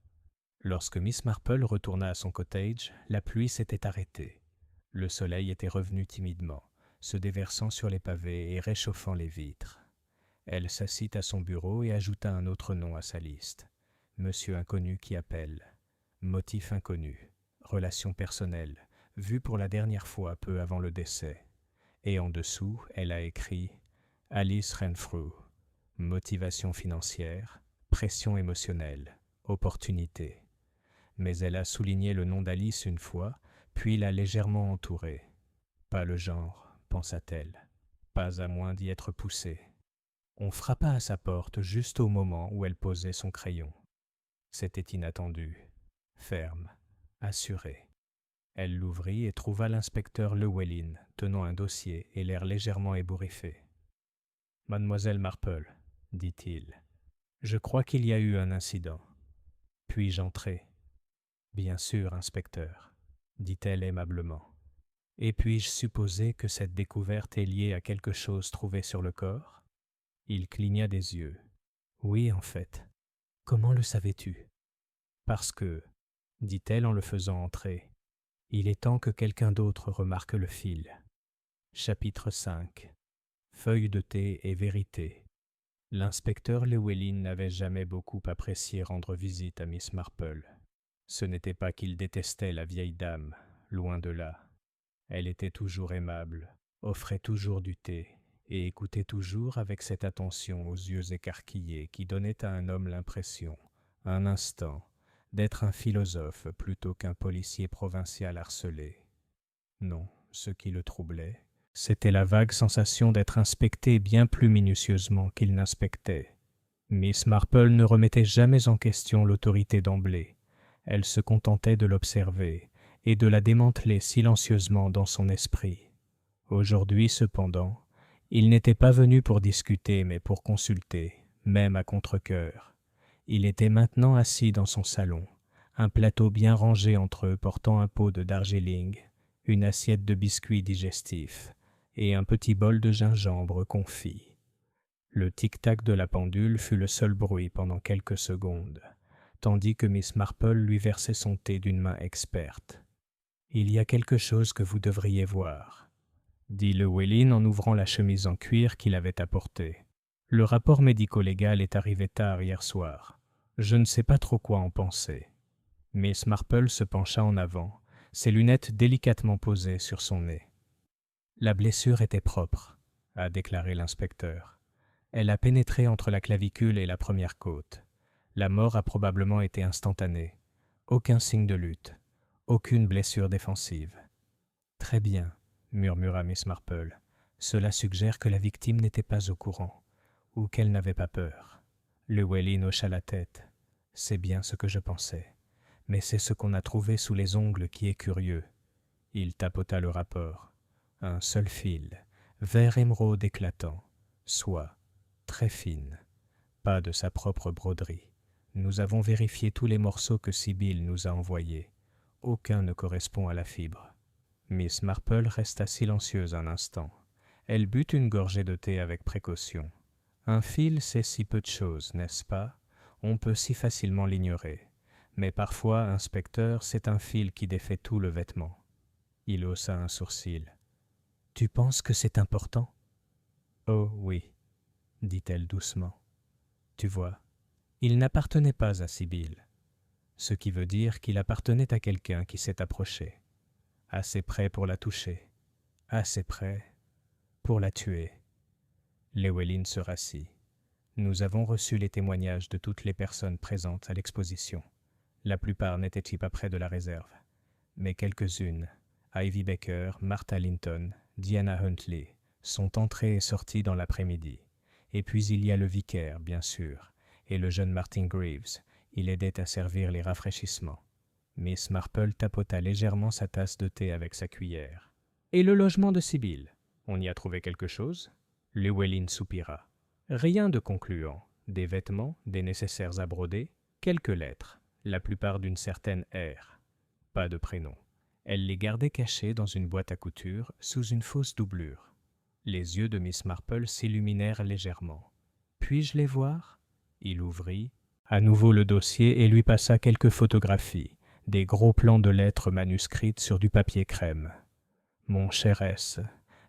Lorsque Miss Marple retourna à son cottage, la pluie s'était arrêtée. Le soleil était revenu timidement, se déversant sur les pavés et réchauffant les vitres. Elle s'assit à son bureau et ajouta un autre nom à sa liste. Monsieur inconnu qui appelle. Motif inconnu. Relation personnelle, vue pour la dernière fois peu avant le décès. Et en dessous, elle a écrit « Alice Renfrew. Motivation financière, pression émotionnelle, opportunité. » Mais elle a souligné le nom d'Alice une fois, puis l'a légèrement entouré. Pas le genre, pensa-t-elle, pas à moins d'y être poussée. On frappa à sa porte juste au moment où elle posait son crayon. C'était inattendu, ferme, assuré. Elle l'ouvrit et trouva l'inspecteur Llewellyn tenant un dossier et l'air légèrement ébouriffé. « Mademoiselle Marple, dit-il, je crois qu'il y a eu un incident. Puis-je entrer ? » « Bien sûr, inspecteur, » dit-elle aimablement. « Et puis-je supposer que cette découverte est liée à quelque chose trouvé sur le corps ?» Il cligna des yeux. « Oui, en fait. Comment le savais-tu ? » « Parce que, » dit-elle en le faisant entrer, « il est temps que quelqu'un d'autre remarque le fil. » Chapitre 5. Feuille de thé et vérité. L'inspecteur Llewellyn n'avait jamais beaucoup apprécié rendre visite à Miss Marple. Ce n'était pas qu'il détestait la vieille dame, loin de là. Elle était toujours aimable, offrait toujours du thé, et écoutait toujours avec cette attention aux yeux écarquillés qui donnait à un homme l'impression, un instant, d'être un philosophe plutôt qu'un policier provincial harcelé. Non, ce qui le troublait, c'était la vague sensation d'être inspecté bien plus minutieusement qu'il n'inspectait. Miss Marple ne remettait jamais en question l'autorité d'emblée. Elle se contentait de l'observer et de la démanteler silencieusement dans son esprit. Aujourd'hui, cependant, il n'était pas venu pour discuter, mais pour consulter, même à contre-cœur. Il était maintenant assis dans son salon, un plateau bien rangé entre eux portant un pot de Darjeeling, une assiette de biscuits digestifs et un petit bol de gingembre confit. Le tic-tac de la pendule fut le seul bruit pendant quelques secondes, tandis que Miss Marple lui versait son thé d'une main experte. « Il y a quelque chose que vous devriez voir », dit Llewellyn en ouvrant la chemise en cuir qu'il avait apportée. « Le rapport médico-légal est arrivé tard hier soir. Je ne sais pas trop quoi en penser. » Miss Marple se pencha en avant, ses lunettes délicatement posées sur son nez. « La blessure était propre », a déclaré l'inspecteur. « Elle a pénétré entre la clavicule et la première côte. La mort a probablement été instantanée. Aucun signe de lutte. Aucune blessure défensive. »« Très bien, » murmura Miss Marple. « Cela suggère que la victime n'était pas au courant, ou qu'elle n'avait pas peur. » Llewellyn hocha la tête. « C'est bien ce que je pensais. Mais c'est ce qu'on a trouvé sous les ongles qui est curieux. » Il tapota le rapport. Un seul fil, vert émeraude éclatant, soie, très fine, pas de sa propre broderie. Nous avons vérifié tous les morceaux que Sibyl nous a envoyés. Aucun ne correspond à la fibre. Miss Marple resta silencieuse un instant. Elle but une gorgée de thé avec précaution. Un fil, c'est si peu de choses, n'est-ce pas? On peut si facilement l'ignorer. Mais parfois, inspecteur, c'est un fil qui défait tout le vêtement. Il haussa un sourcil. « Tu penses que c'est important ?»« Oh oui, » dit-elle doucement. « Tu vois, il n'appartenait pas à Sibyl, ce qui veut dire qu'il appartenait à quelqu'un qui s'est approché, assez près pour la toucher, assez près pour la tuer. » Llewellyn se rassit. « Nous avons reçu les témoignages de toutes les personnes présentes à l'exposition. La plupart n'étaient pas près de la réserve, mais quelques-unes, Ivy Baker, Martha Linton, Diana Huntley, sont entrées et sorties dans l'après-midi. Et puis il y a le vicaire, bien sûr, et le jeune Martin Greaves. Il aidait à servir les rafraîchissements. » Miss Marple tapota légèrement sa tasse de thé avec sa cuillère. « Et le logement de Sibyl, on y a trouvé quelque chose ?» Llewellyn soupira. « Rien de concluant. Des vêtements, des nécessaires à broder, quelques lettres, la plupart d'une certaine R. Pas de prénom. Elle les gardait cachés dans une boîte à couture sous une fausse doublure. » Les yeux de Miss Marple s'illuminèrent légèrement. « Puis-je les voir ?» Il ouvrit à nouveau le dossier et lui passa quelques photographies, des gros plans de lettres manuscrites sur du papier crème. « Mon cher S,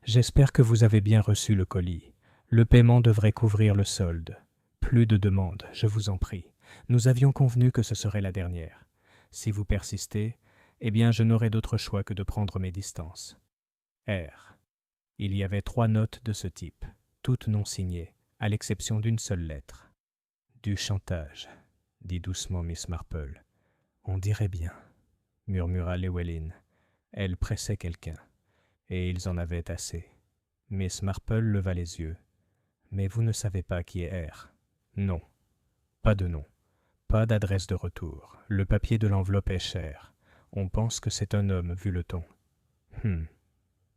j'espère que vous avez bien reçu le colis. Le paiement devrait couvrir le solde. Plus de demandes, je vous en prie. Nous avions convenu que ce serait la dernière. Si vous persistez, eh bien je n'aurai d'autre choix que de prendre mes distances. R. » Il y avait 3 notes de ce type, toutes non signées, à l'exception d'une seule lettre. « Du chantage, » dit doucement Miss Marple. « On dirait bien, » murmura Llewellyn. Elle pressait quelqu'un, et ils en avaient assez. Miss Marple leva les yeux. « Mais vous ne savez pas qui est R. »« Non, pas de nom, pas d'adresse de retour. Le papier de l'enveloppe est cher. On pense que c'est un homme, vu le ton. »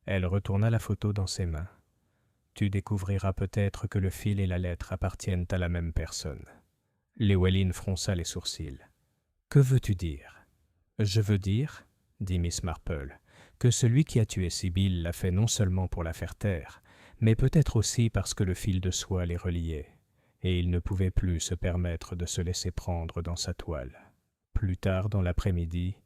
Elle retourna la photo dans ses mains. « Tu découvriras peut-être que le fil et la lettre appartiennent à la même personne. » Llewellyn fronça les sourcils. « Que veux-tu dire ?»« Je veux dire, » dit Miss Marple, « que celui qui a tué Sibyl l'a fait non seulement pour la faire taire, mais peut-être aussi parce que le fil de soie les reliait, et il ne pouvait plus se permettre de se laisser prendre dans sa toile. » Plus tard dans l'après-midi,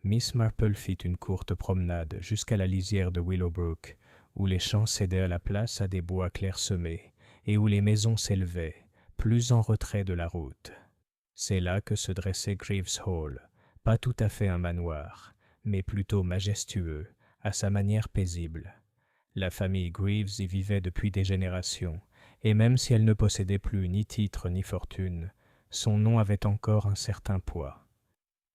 Miss Marple fit une courte promenade jusqu'à la lisière de Willowbrook, où les champs cédaient la place à des bois clairsemés et où les maisons s'élevaient, plus en retrait de la route. C'est là que se dressait Greaves Hall, pas tout à fait un manoir, mais plutôt majestueux, à sa manière paisible. La famille Greaves y vivait depuis des générations, et même si elle ne possédait plus ni titre ni fortune, son nom avait encore un certain poids.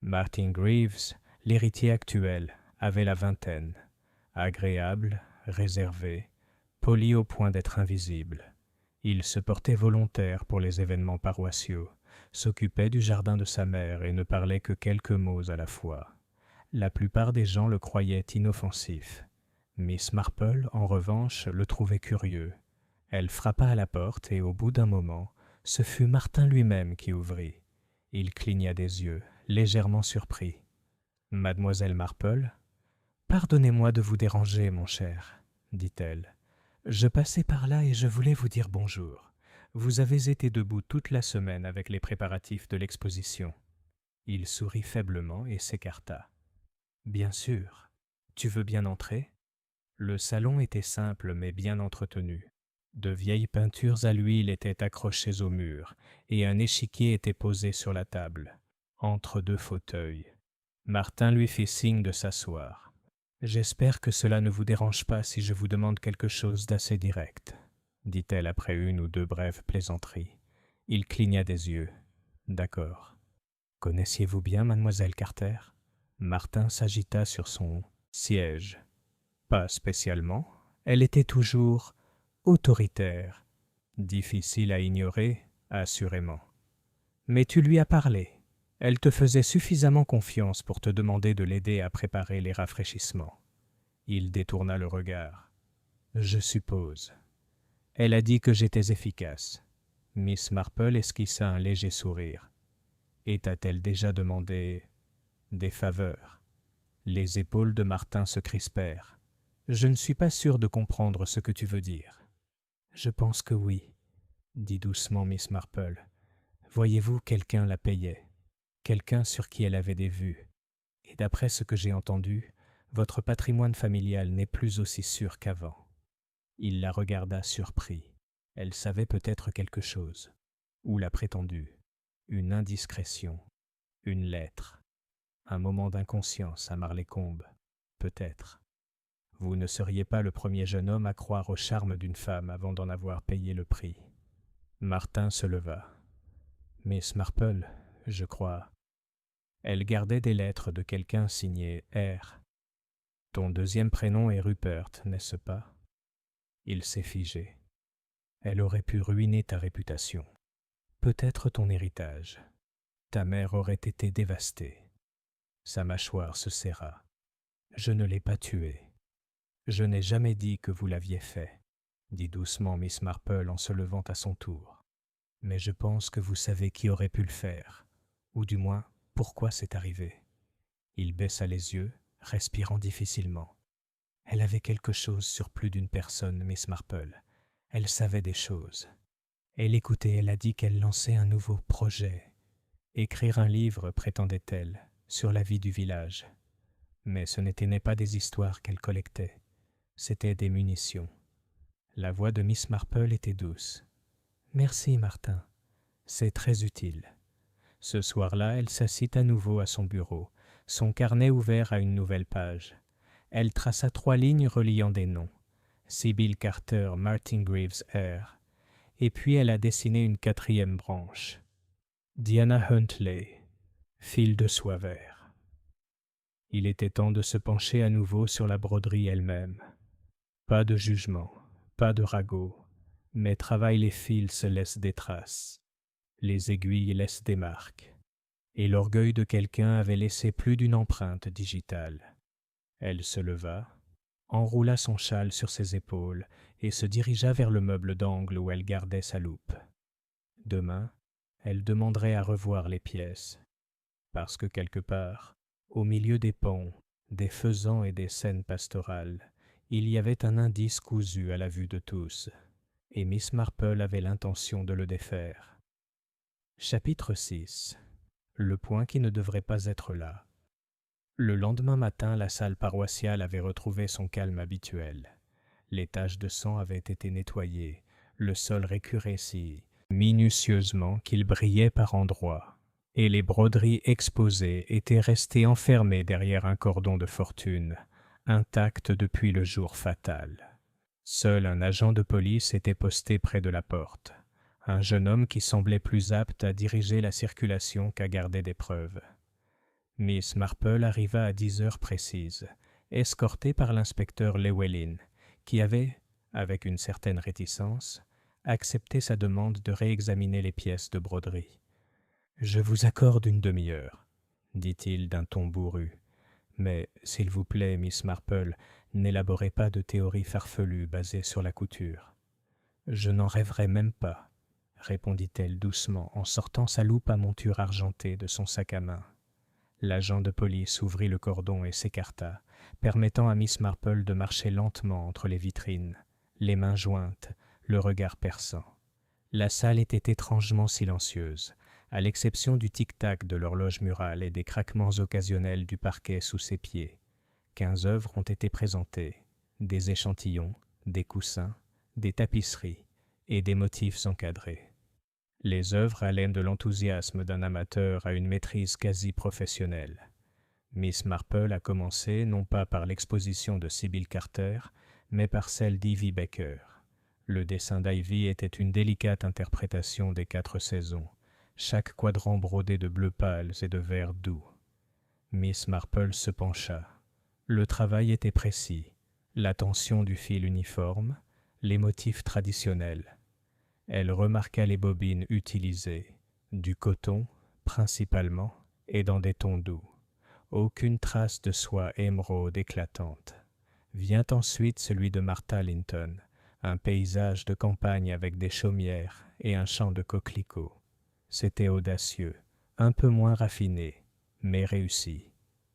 Martin Greaves, l'héritier actuel, avait la vingtaine, agréable, réservé, poli au point d'être invisible. Il se portait volontaire pour les événements paroissiaux, s'occupait du jardin de sa mère et ne parlait que quelques mots à la fois. La plupart des gens le croyaient inoffensif. Miss Marple, en revanche, le trouvait curieux. Elle frappa à la porte et, au bout d'un moment, ce fut Martin lui-même qui ouvrit. Il cligna des yeux, légèrement surpris. « Mademoiselle Marple ? » »« Pardonnez-moi de vous déranger, mon cher, » dit-elle. « Je passais par là et je voulais vous dire bonjour. Vous avez été debout toute la semaine avec les préparatifs de l'exposition. » Il sourit faiblement et s'écarta. « Bien sûr. Tu veux bien entrer ?» Le salon était simple mais bien entretenu. De vieilles peintures à l'huile étaient accrochées au mur et un échiquier était posé sur la table, entre deux fauteuils. Martin lui fit signe de s'asseoir. « J'espère que cela ne vous dérange pas si je vous demande quelque chose d'assez direct, » dit-elle après une ou deux brèves plaisanteries. Il cligna des yeux. « D'accord. Connaissiez-vous bien mademoiselle Carter ?» Martin s'agita sur son siège. « Pas spécialement. Elle était toujours autoritaire, difficile à ignorer, assurément. Mais tu lui as parlé. Elle te faisait suffisamment confiance pour te demander de l'aider à préparer les rafraîchissements. » Il détourna le regard. « Je suppose. Elle a dit que j'étais efficace. » Miss Marple esquissa un léger sourire. « Et t'a-t-elle déjà demandé des faveurs ?» Les épaules de Martin se crispèrent. « Je ne suis pas sûr de comprendre ce que tu veux dire. »« Je pense que oui, » dit doucement Miss Marple. « Voyez-vous, quelqu'un la payait, quelqu'un sur qui elle avait des vues. Et d'après ce que j'ai entendu, votre patrimoine familial n'est plus aussi sûr qu'avant. » Il la regarda surpris. Elle savait peut-être quelque chose. Ou l'a prétendu. Une indiscrétion. Une lettre. Un moment d'inconscience à Marlécombe. Peut-être. Vous ne seriez pas le premier jeune homme à croire au charme d'une femme avant d'en avoir payé le prix. Martin se leva. « Miss Marple, je crois. » Elle gardait des lettres de quelqu'un signé R. « Ton deuxième prénom est Rupert, n'est-ce pas ?» Il s'est figé. « Elle aurait pu ruiner ta réputation. Peut-être ton héritage. Ta mère aurait été dévastée. » Sa mâchoire se serra. « Je ne l'ai pas tuée. Je n'ai jamais dit que vous l'aviez fait, » dit doucement Miss Marple en se levant à son tour. « Mais je pense que vous savez qui aurait pu le faire, ou du moins pourquoi c'est arrivé. » Il baissa les yeux, respirant difficilement. Elle avait quelque chose sur plus d'une personne, Miss Marple. Elle savait des choses. Elle écoutait, elle a dit qu'elle lançait un nouveau projet. Écrire un livre, prétendait-elle, sur la vie du village. Mais ce n'est pas des histoires qu'elle collectait. C'étaient des munitions. La voix de Miss Marple était douce. « Merci, Martin. C'est très utile. » Ce soir-là, elle s'assit à nouveau à son bureau, son carnet ouvert à une nouvelle page. Elle traça 3 lignes reliant des noms. Sybil Carter, Martin Greaves R. Et puis elle a dessiné une 4e branche. Diana Huntley, fil de soie vert. Il était temps de se pencher à nouveau sur la broderie elle-même. Pas de jugement, pas de ragot, mais travaille les fils se laisse des traces. Les aiguilles laissent des marques. Et l'orgueil de quelqu'un avait laissé plus d'une empreinte digitale. Elle se leva, enroula son châle sur ses épaules et se dirigea vers le meuble d'angle où elle gardait sa loupe. Demain, elle demanderait à revoir les pièces, parce que quelque part, au milieu des ponts, des faisans et des scènes pastorales, il y avait un indice cousu à la vue de tous, et Miss Marple avait l'intention de le défaire. Chapitre 6. Le point qui ne devrait pas être là. Le lendemain matin, la salle paroissiale avait retrouvé son calme habituel. Les taches de sang avaient été nettoyées, le sol récuré si minutieusement qu'il brillait par endroits, et les broderies exposées étaient restées enfermées derrière un cordon de fortune, intact depuis le jour fatal. Seul un agent de police était posté près de la porte, un jeune homme qui semblait plus apte à diriger la circulation qu'à garder des preuves. Miss Marple arriva à 10 heures précises, escortée par l'inspecteur Llewellyn, qui avait, avec une certaine réticence, accepté sa demande de réexaminer les pièces de broderie. « Je vous accorde une demi-heure, dit-il d'un ton bourru. Mais, s'il vous plaît, Miss Marple, n'élaborez pas de théories farfelues basées sur la couture. Je n'en rêverais même pas, répondit-elle doucement en sortant sa loupe à monture argentée de son sac à main. L'agent de police ouvrit le cordon et s'écarta, permettant à Miss Marple de marcher lentement entre les vitrines, les mains jointes, le regard perçant. La salle était étrangement silencieuse, à l'exception du tic-tac de l'horloge murale et des craquements occasionnels du parquet sous ses pieds. 15 œuvres ont été présentées, des échantillons, des coussins, des tapisseries et des motifs encadrés. Les œuvres allaient de l'enthousiasme d'un amateur à une maîtrise quasi professionnelle. Miss Marple a commencé non pas par l'exposition de Sybil Carter, mais par celle d'Ivy Baker. Le dessin d'Ivy était une délicate interprétation des 4 saisons, chaque quadrant brodé de bleus pâles et de verts doux. Miss Marple se pencha. Le travail était précis, la tension du fil uniforme, les motifs traditionnels. Elle remarqua les bobines utilisées, du coton, principalement, et dans des tons doux. Aucune trace de soie émeraude éclatante. Vient ensuite celui de Martha Linton, un paysage de campagne avec des chaumières et un champ de coquelicots. C'était audacieux, un peu moins raffiné, mais réussi.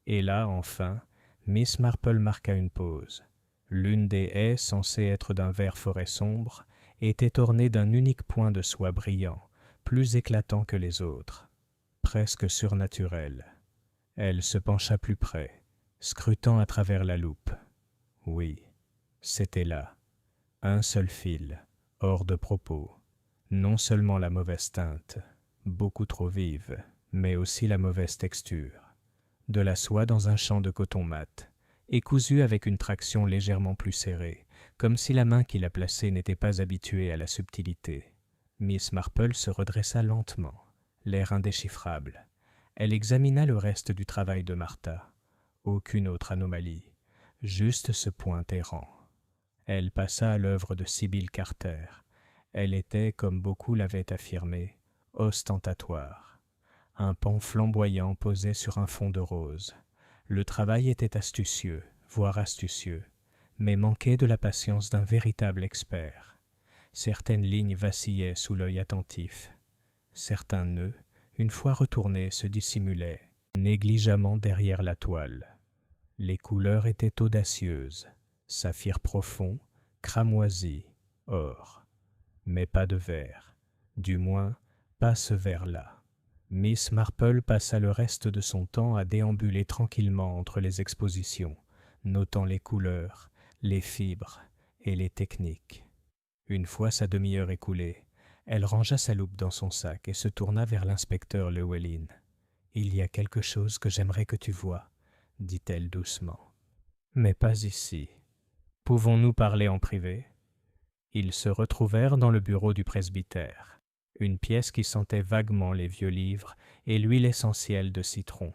Et là, enfin, Miss Marple marqua une pause. L'une des haies, censée être d'un vert forêt sombre, était ornée d'un unique point de soie brillant, plus éclatant que les autres, presque surnaturel. Elle se pencha plus près, scrutant à travers la loupe. Oui, c'était là. Un seul fil, hors de propos. Non seulement la mauvaise teinte, beaucoup trop vive, mais aussi la mauvaise texture. De la soie dans un champ de coton mat, et cousue avec une traction légèrement plus serrée, comme si la main qui la plaçait n'était pas habituée à la subtilité. Miss Marple se redressa lentement, l'air indéchiffrable. Elle examina le reste du travail de Martha. Aucune autre anomalie, juste ce point errant. Elle passa à l'œuvre de Sybil Carter. Elle était, comme beaucoup l'avaient affirmé, ostentatoire. Un pan flamboyant posé sur un fond de rose. Le travail était astucieux, voire astucieux, mais manquait de la patience d'un véritable expert. Certaines lignes vacillaient sous l'œil attentif. Certains nœuds, une fois retournés, se dissimulaient, négligemment derrière la toile. Les couleurs étaient audacieuses, saphir profond, cramoisi, or. Mais pas de vert, du moins pas ce vert-là. Miss Marple passa le reste de son temps à déambuler tranquillement entre les expositions, notant les couleurs, les fibres et les techniques. Une fois sa demi-heure écoulée, elle rangea sa loupe dans son sac et se tourna vers l'inspecteur Llewellyn. « Il y a quelque chose que j'aimerais que tu vois, » dit-elle doucement. « Mais pas ici. Pouvons-nous parler en privé ?» Ils se retrouvèrent dans le bureau du presbytère, une pièce qui sentait vaguement les vieux livres et l'huile essentielle de citron.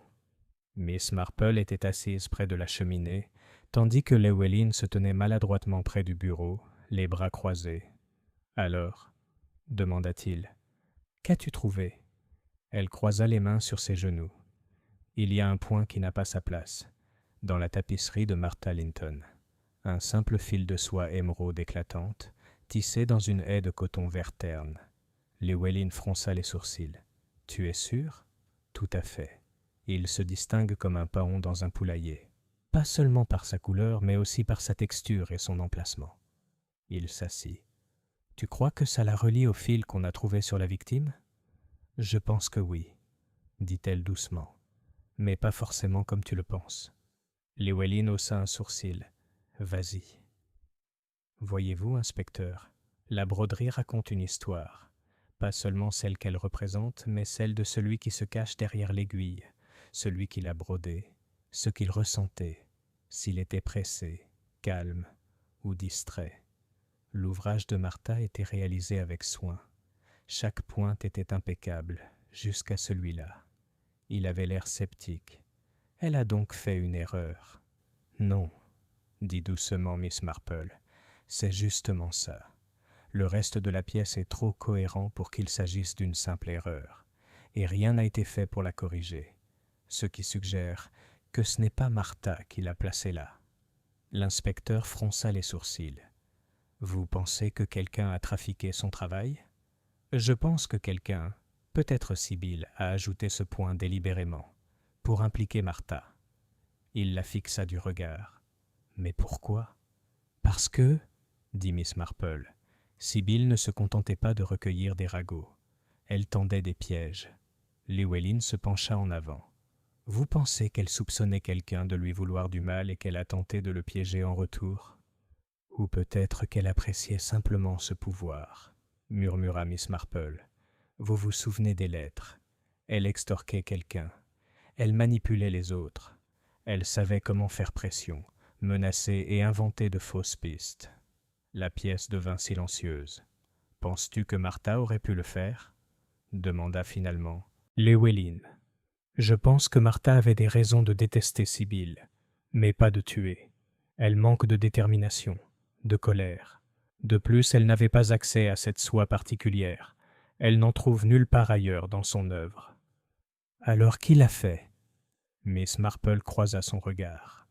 Miss Marple était assise près de la cheminée, tandis que Llewellyn se tenait maladroitement près du bureau, les bras croisés. « Alors ?» demanda-t-il. « Qu'as-tu trouvé ?» Elle croisa les mains sur ses genoux. « Il y a un point qui n'a pas sa place, dans la tapisserie de Martha Linton. Un simple fil de soie émeraude éclatante, tissé dans une haie de coton vert terne. » Llewellyn fronça les sourcils. « Tu es sûr ?»« Tout à fait. Il se distingue comme un paon dans un poulailler. Pas seulement par sa couleur, mais aussi par sa texture et son emplacement. » Il s'assit. « Tu crois que ça la relie au fil qu'on a trouvé sur la victime ?»« Je pense que oui, » dit-elle doucement. « Mais pas forcément comme tu le penses. » Llewellyn haussa un sourcil. « Vas-y. » Voyez-vous, inspecteur, la broderie raconte une histoire. Pas seulement celle qu'elle représente, mais celle de celui qui se cache derrière l'aiguille, celui qui l'a brodée, ce qu'il ressentait, s'il était pressé, calme ou distrait. L'ouvrage de Martha était réalisé avec soin. Chaque pointe était impeccable, jusqu'à celui-là. Il avait l'air sceptique. Elle a donc fait une erreur. Non, dit doucement Miss Marple, c'est justement ça. Le reste de la pièce est trop cohérent pour qu'il s'agisse d'une simple erreur, et rien n'a été fait pour la corriger, ce qui suggère que ce n'est pas Martha qui l'a placée là. L'inspecteur fronça les sourcils. Vous pensez que quelqu'un a trafiqué son travail? Je pense que quelqu'un, peut-être Sibylle, a ajouté ce point délibérément, pour impliquer Martha. Il la fixa du regard. Mais pourquoi? Parce que, dit Miss Marple, Sibylle ne se contentait pas de recueillir des ragots. Elle tendait des pièges. Llywelyn se pencha en avant. Vous pensez qu'elle soupçonnait quelqu'un de lui vouloir du mal et qu'elle a tenté de le piéger en retour? Ou peut-être qu'elle appréciait simplement ce pouvoir, murmura Miss Marple. Vous vous souvenez des lettres. Elle extorquait quelqu'un. Elle manipulait les autres. Elle savait comment faire pression, menacer et inventer de fausses pistes. La pièce devint silencieuse. Penses-tu que Martha aurait pu le faire? Demanda finalement Llywelyn. Je pense que Martha avait des raisons de détester Sibylle, mais pas de tuer. Elle manque de détermination, de colère. De plus, elle n'avait pas accès à cette soie particulière. Elle n'en trouve nulle part ailleurs dans son œuvre. Alors qui l'a fait? Miss Marple croisa son regard.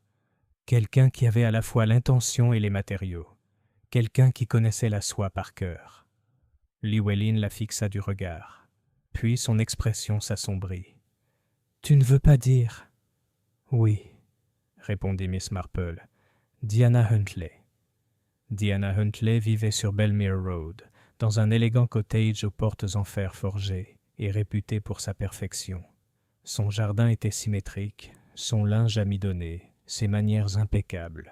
Quelqu'un qui avait à la fois l'intention et les matériaux. Quelqu'un qui connaissait la soie par cœur. Llywelyn la fixa du regard. Puis son expression s'assombrit. Tu ne veux pas dire? Oui, répondit Miss Marple. Diana Huntley. Diana Huntley vivait sur Belmere Road, dans un élégant cottage aux portes en fer forgé et réputé pour sa perfection. Son jardin était symétrique, son linge amidonné, ses manières impeccables.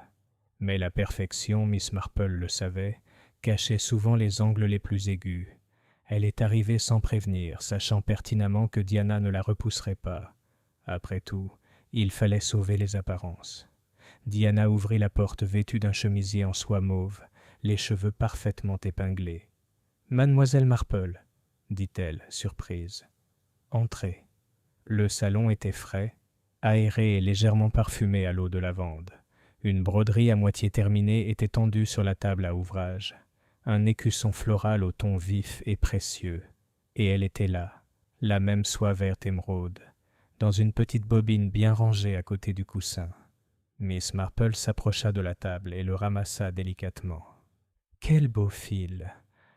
Mais la perfection, Miss Marple le savait, cachait souvent les angles les plus aigus. Elle est arrivée sans prévenir, sachant pertinemment que Diana ne la repousserait pas. Après tout, il fallait sauver les apparences. Diana ouvrit la porte vêtue d'un chemisier en soie mauve, les cheveux parfaitement épinglés. « Mademoiselle Marple, » dit-elle, surprise. « Entrez. » Le salon était frais, aéré et légèrement parfumé à l'eau de lavande. Une broderie à moitié terminée était tendue sur la table à ouvrage. Un écusson floral au ton vif et précieux. Et elle était là, la même soie verte émeraude, dans une petite bobine bien rangée à côté du coussin. Miss Marple s'approcha de la table et le ramassa délicatement. « Quel beau fil !»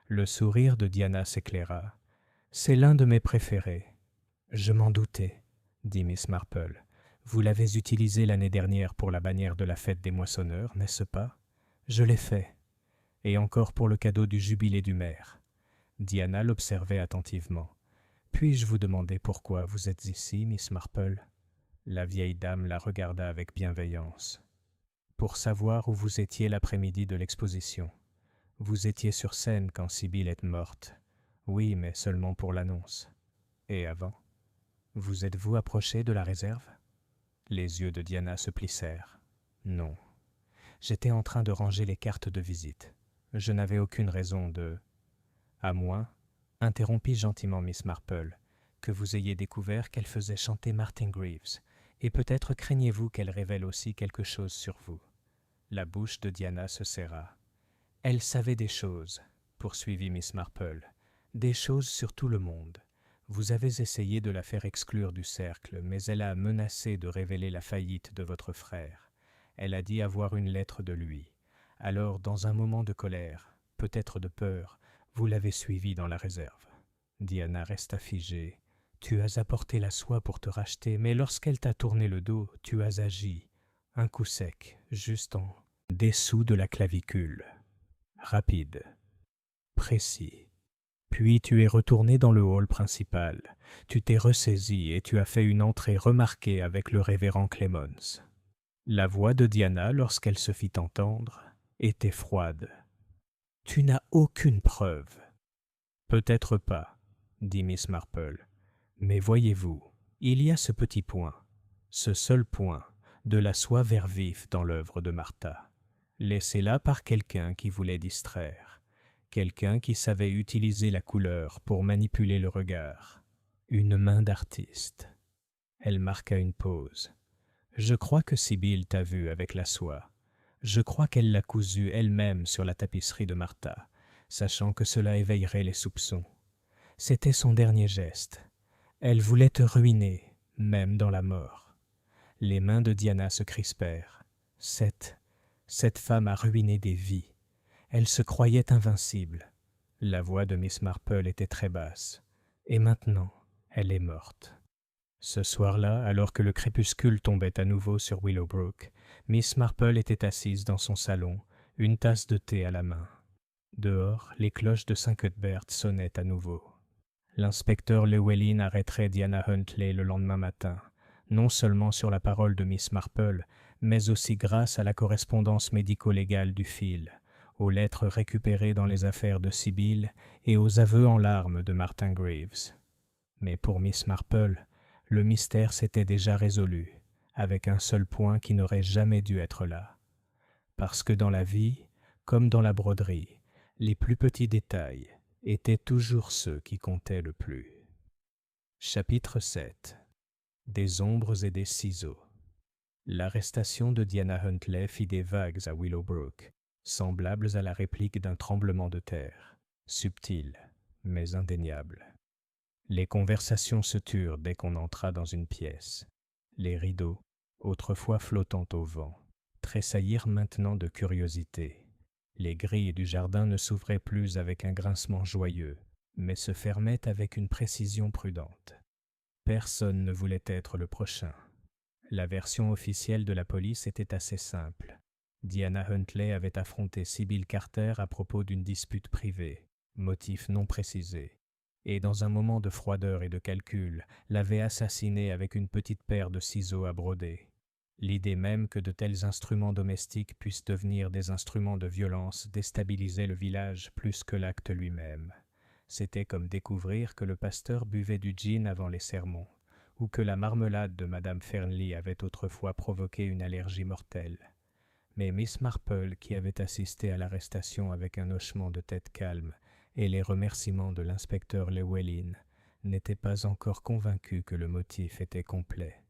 Le sourire de Diana s'éclaira. « C'est l'un de mes préférés. »« Je m'en doutais, » dit Miss Marple. « Vous l'avez utilisé l'année dernière pour la bannière de la fête des moissonneurs, n'est-ce pas? Je l'ai fait. Et encore pour le cadeau du jubilé du maire. » Diana l'observait attentivement. « Puis-je vous demander pourquoi vous êtes ici, Miss Marple ?» La vieille dame la regarda avec bienveillance. « Pour savoir où vous étiez l'après-midi de l'exposition. Vous étiez sur scène quand Sibylle est morte. Oui, mais seulement pour l'annonce. Et avant? Vous êtes-vous approché de la réserve? » Les yeux de Diana se plissèrent. « Non. J'étais en train de ranger les cartes de visite. Je n'avais aucune raison de... » À moins, interrompit gentiment Miss Marple, que vous ayez découvert qu'elle faisait chanter Martin Greaves, et peut-être craignez-vous qu'elle révèle aussi quelque chose sur vous. La bouche de Diana se serra. Elle savait des choses, poursuivit Miss Marple, des choses sur tout le monde. Vous avez essayé de la faire exclure du cercle, mais elle a menacé de révéler la faillite de votre frère. Elle a dit avoir une lettre de lui. Alors, dans un moment de colère, peut-être de peur, vous l'avez suivie dans la réserve. Diana resta figée. Tu as apporté la soie pour te racheter, mais lorsqu'elle t'a tourné le dos, tu as agi. Un coup sec, juste en dessous de la clavicule. Rapide, précis. Puis tu es retourné dans le hall principal. Tu t'es ressaisi et tu as fait une entrée remarquée avec le révérend Clemens. La voix de Diana, lorsqu'elle se fit entendre, était froide. « Tu n'as aucune preuve. »« Peut-être pas, » dit Miss Marple. « Mais voyez-vous, il y a ce petit point, ce seul point, de la soie vert vif dans l'œuvre de Martha, laissé là par quelqu'un qui voulait distraire, quelqu'un qui savait utiliser la couleur pour manipuler le regard. Une main d'artiste. » Elle marqua une pause. « Je crois que Sibylle t'a vu avec la soie. Je crois qu'elle l'a cousue elle-même sur la tapisserie de Martha. sachant que cela éveillerait les soupçons. C'était son dernier geste. Elle voulait te ruiner, même dans la mort. Les mains de Diana se crispèrent. Cette femme a ruiné des vies. Elle se croyait invincible. La voix de Miss Marple était très basse. Et maintenant, elle est morte. Ce soir-là, alors que le crépuscule tombait à nouveau sur Willowbrook, Miss Marple était assise dans son salon, une tasse de thé à la main. Dehors, les cloches de Saint Cuthbert sonnaient à nouveau. L'inspecteur Llewellyn arrêterait Diana Huntley le lendemain matin, non seulement sur la parole de Miss Marple, mais aussi grâce à la correspondance médico-légale du fil, aux lettres récupérées dans les affaires de Sibyl et aux aveux en larmes de Martin Graves. Mais pour Miss Marple, le mystère s'était déjà résolu, avec un seul point qui n'aurait jamais dû être là. Parce que dans la vie, comme dans la broderie, les plus petits détails étaient toujours ceux qui comptaient le plus. Chapitre 7. Des ombres et des ciseaux. L'arrestation de Diana Huntley fit des vagues à Willowbrook, semblables à la réplique d'un tremblement de terre, subtil, mais indéniable. Les conversations se turent dès qu'on entra dans une pièce. Les rideaux, autrefois flottant au vent, tressaillirent maintenant de curiosité. Les grilles du jardin ne s'ouvraient plus avec un grincement joyeux, mais se fermaient avec une précision prudente. Personne ne voulait être le prochain. La version officielle de la police était assez simple. Diana Huntley avait affronté Sybil Carter à propos d'une dispute privée, motif non précisé, et dans un moment de froideur et de calcul, l'avait assassinée avec une petite paire de ciseaux à broder. L'idée même que de tels instruments domestiques puissent devenir des instruments de violence déstabilisait le village plus que l'acte lui-même. C'était comme découvrir que le pasteur buvait du gin avant les sermons, ou que la marmelade de Madame Fernley avait autrefois provoqué une allergie mortelle. Mais Miss Marple, qui avait assisté à l'arrestation avec un hochement de tête calme et les remerciements de l'inspecteur Llewellyn, n'était pas encore convaincue que le motif était complet.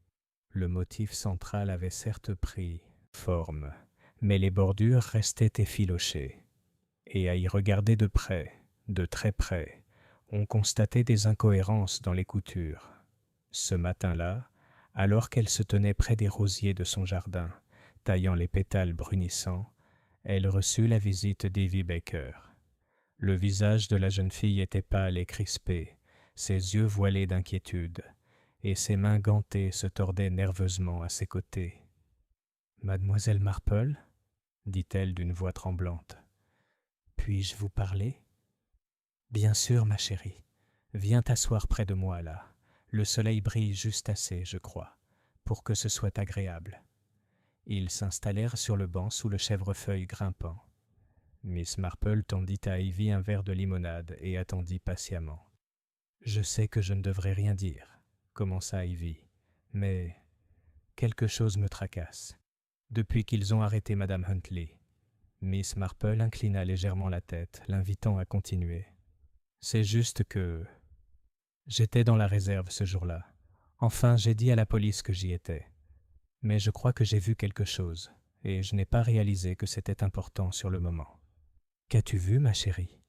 Le motif central avait certes pris forme, mais les bordures restaient effilochées. Et à y regarder de près, de très près, on constatait des incohérences dans les coutures. Ce matin-là, alors qu'elle se tenait près des rosiers de son jardin, taillant les pétales brunissants, elle reçut la visite d'Evie Baker. Le visage de la jeune fille était pâle et crispé, ses yeux voilés d'inquiétude, et ses mains gantées se tordaient nerveusement à ses côtés. « Mademoiselle Marple ?» dit-elle d'une voix tremblante. « Puis-je vous parler ?»« Bien sûr, ma chérie. Viens t'asseoir près de moi, là. Le soleil brille juste assez, je crois, pour que ce soit agréable. » Ils s'installèrent sur le banc sous le chèvrefeuille grimpant. Miss Marple tendit à Ivy un verre de limonade et attendit patiemment. « Je sais que je ne devrais rien dire, » commença Ivy, « mais quelque chose me tracasse. Depuis qu'ils ont arrêté Madame Huntley. » Miss Marple inclina légèrement la tête, l'invitant à continuer. « C'est juste que j'étais dans la réserve ce jour-là. Enfin, j'ai dit à la police que j'y étais. Mais je crois que j'ai vu quelque chose, et je n'ai pas réalisé que c'était important sur le moment. »« Qu'as-tu vu, ma chérie ?»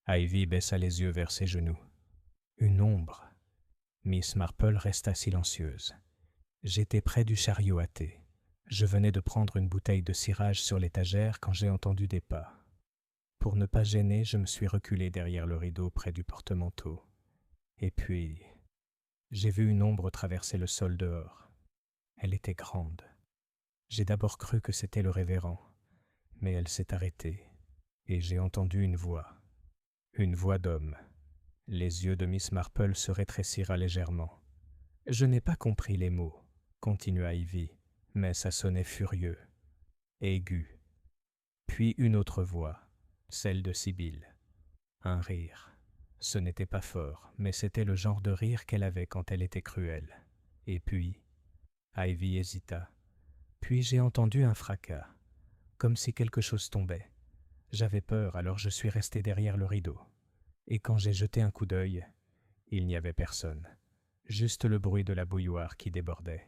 Ivy baissa les yeux vers ses genoux. « Une ombre. » Miss Marple resta silencieuse. J'étais près du chariot à thé. Je venais de prendre une bouteille de cirage sur l'étagère quand j'ai entendu des pas. Pour ne pas gêner, je me suis reculé derrière le rideau près du porte-manteau. Et puis, j'ai vu une ombre traverser le sol dehors. Elle était grande. J'ai d'abord cru que c'était le révérend, mais elle s'est arrêtée, et j'ai entendu une voix d'homme. Les yeux de Miss Marple se rétrécirent légèrement. « Je n'ai pas compris les mots, » continua Ivy, mais ça sonnait furieux, aigu. Puis une autre voix, celle de Sibyl. Un rire. Ce n'était pas fort, mais c'était le genre de rire qu'elle avait quand elle était cruelle. Et puis, Ivy hésita. Puis j'ai entendu un fracas, comme si quelque chose tombait. J'avais peur, alors je suis resté derrière le rideau. Et quand j'ai jeté un coup d'œil, il n'y avait personne. Juste le bruit de la bouilloire qui débordait.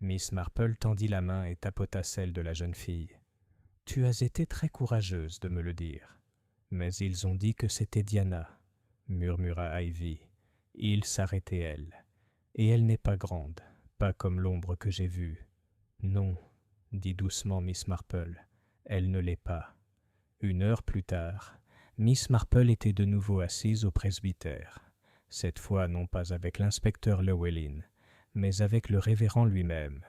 Miss Marple tendit la main et tapota celle de la jeune fille. « Tu as été très courageuse de me le dire. » Mais ils ont dit que c'était Diana, murmura Ivy. Ils s'arrêtaient elle. Et elle n'est pas grande, pas comme l'ombre que j'ai vue. Non, dit doucement Miss Marple, elle ne l'est pas. 1 heure plus tard, Miss Marple était de nouveau assise au presbytère, cette fois non pas avec l'inspecteur Llewellyn, mais avec le révérend lui-même,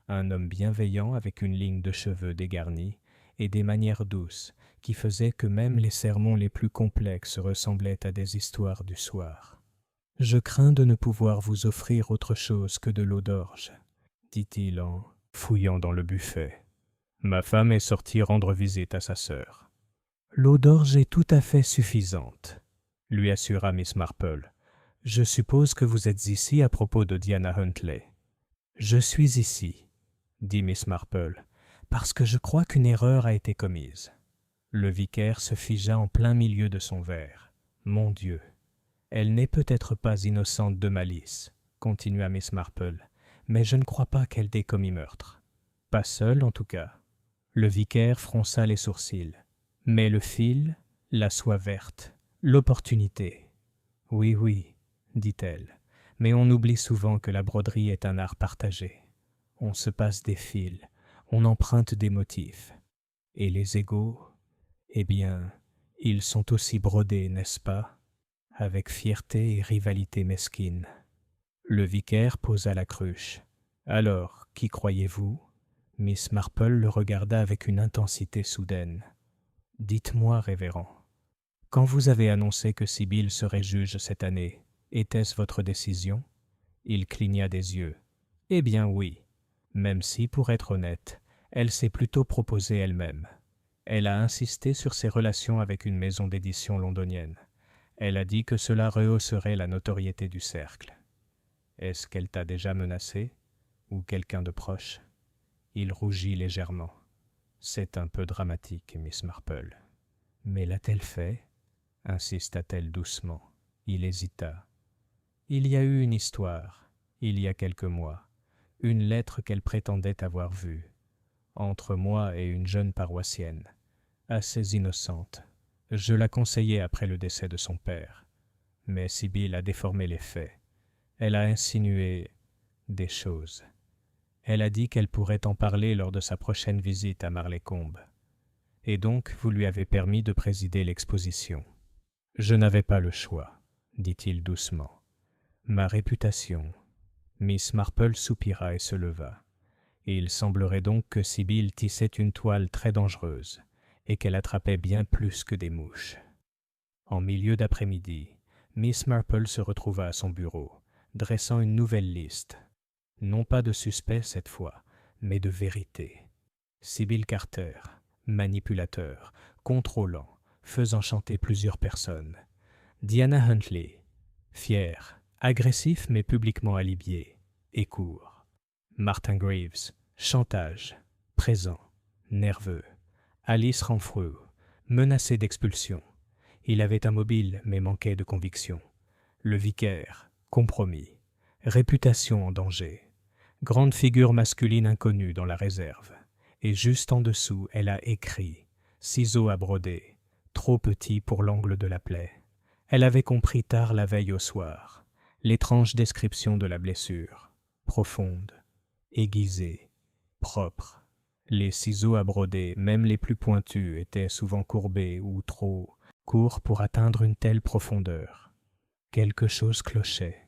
un homme bienveillant avec une ligne de cheveux dégarnie et des manières douces qui faisaient que même les sermons les plus complexes ressemblaient à des histoires du soir. « Je crains de ne pouvoir vous offrir autre chose que de l'eau d'orge, » dit-il en fouillant dans le buffet. « Ma femme est sortie rendre visite à sa sœur. »« L'eau d'orge est tout à fait suffisante, » lui assura Miss Marple. « Je suppose que vous êtes ici à propos de Diana Huntley. »« Je suis ici, » dit Miss Marple, « parce que je crois qu'une erreur a été commise. » Le vicaire se figea en plein milieu de son verre. « Mon Dieu, elle n'est peut-être pas innocente de malice, » continua Miss Marple, « mais je ne crois pas qu'elle ait commis meurtre. Pas seule, en tout cas. » Le vicaire fronça les sourcils. « Mais le fil, la soie verte, l'opportunité. »« Oui, oui, » dit-elle, « mais on oublie souvent que la broderie est un art partagé. On se passe des fils, on emprunte des motifs. Et les égaux, eh bien, ils sont aussi brodés, n'est-ce pas, avec fierté et rivalité mesquine. » Le vicaire posa la cruche. « Alors, qui croyez-vous » Miss Marple le regarda avec une intensité soudaine. « Dites-moi, révérend, quand vous avez annoncé que Sibyl serait juge cette année, était-ce votre décision ?» Il cligna des yeux. « Eh bien oui, même si, pour être honnête, elle s'est plutôt proposée elle-même. Elle a insisté sur ses relations avec une maison d'édition londonienne. Elle a dit que cela rehausserait la notoriété du cercle. Est-ce qu'elle t'a déjà menacé, ou quelqu'un de proche ?» Il rougit légèrement. « C'est un peu dramatique, Miss Marple. »« Mais l'a-t-elle fait ?» insista-t-elle doucement. Il hésita. « Il y a eu une histoire, il y a quelques mois, une lettre qu'elle prétendait avoir vue, entre moi et une jeune paroissienne, assez innocente. Je la conseillais après le décès de son père. Mais Sibyl a déformé les faits. Elle a insinué des choses. Elle a dit qu'elle pourrait en parler lors de sa prochaine visite à Marleycombe. Et donc, vous lui avez permis de présider l'exposition. »« Je n'avais pas le choix, » dit-il doucement. « Ma réputation. » Miss Marple soupira et se leva. Il semblerait donc que Sibyl tissait une toile très dangereuse et qu'elle attrapait bien plus que des mouches. En milieu d'après-midi, Miss Marple se retrouva à son bureau, dressant une nouvelle liste. Non pas de suspects cette fois, mais de vérités. Sibyl Carter, manipulateur, contrôlant, faisant chanter plusieurs personnes. Diana Huntley, fier, agressif mais publiquement alibié, et court. Martin Graves, chantage, présent, nerveux. Alice Renfrew, menacé d'expulsion. Il avait un mobile mais manquait de conviction. Le vicaire, compromis. Réputation en danger. Grande figure masculine inconnue dans la réserve. Et juste en dessous, elle a écrit « Ciseaux à broder, trop petit pour l'angle de la plaie ». Elle avait compris tard la veille au soir l'étrange description de la blessure, profonde, aiguisée, propre. Les ciseaux à broder, même les plus pointus, étaient souvent courbés ou trop courts pour atteindre une telle profondeur. Quelque chose clochait.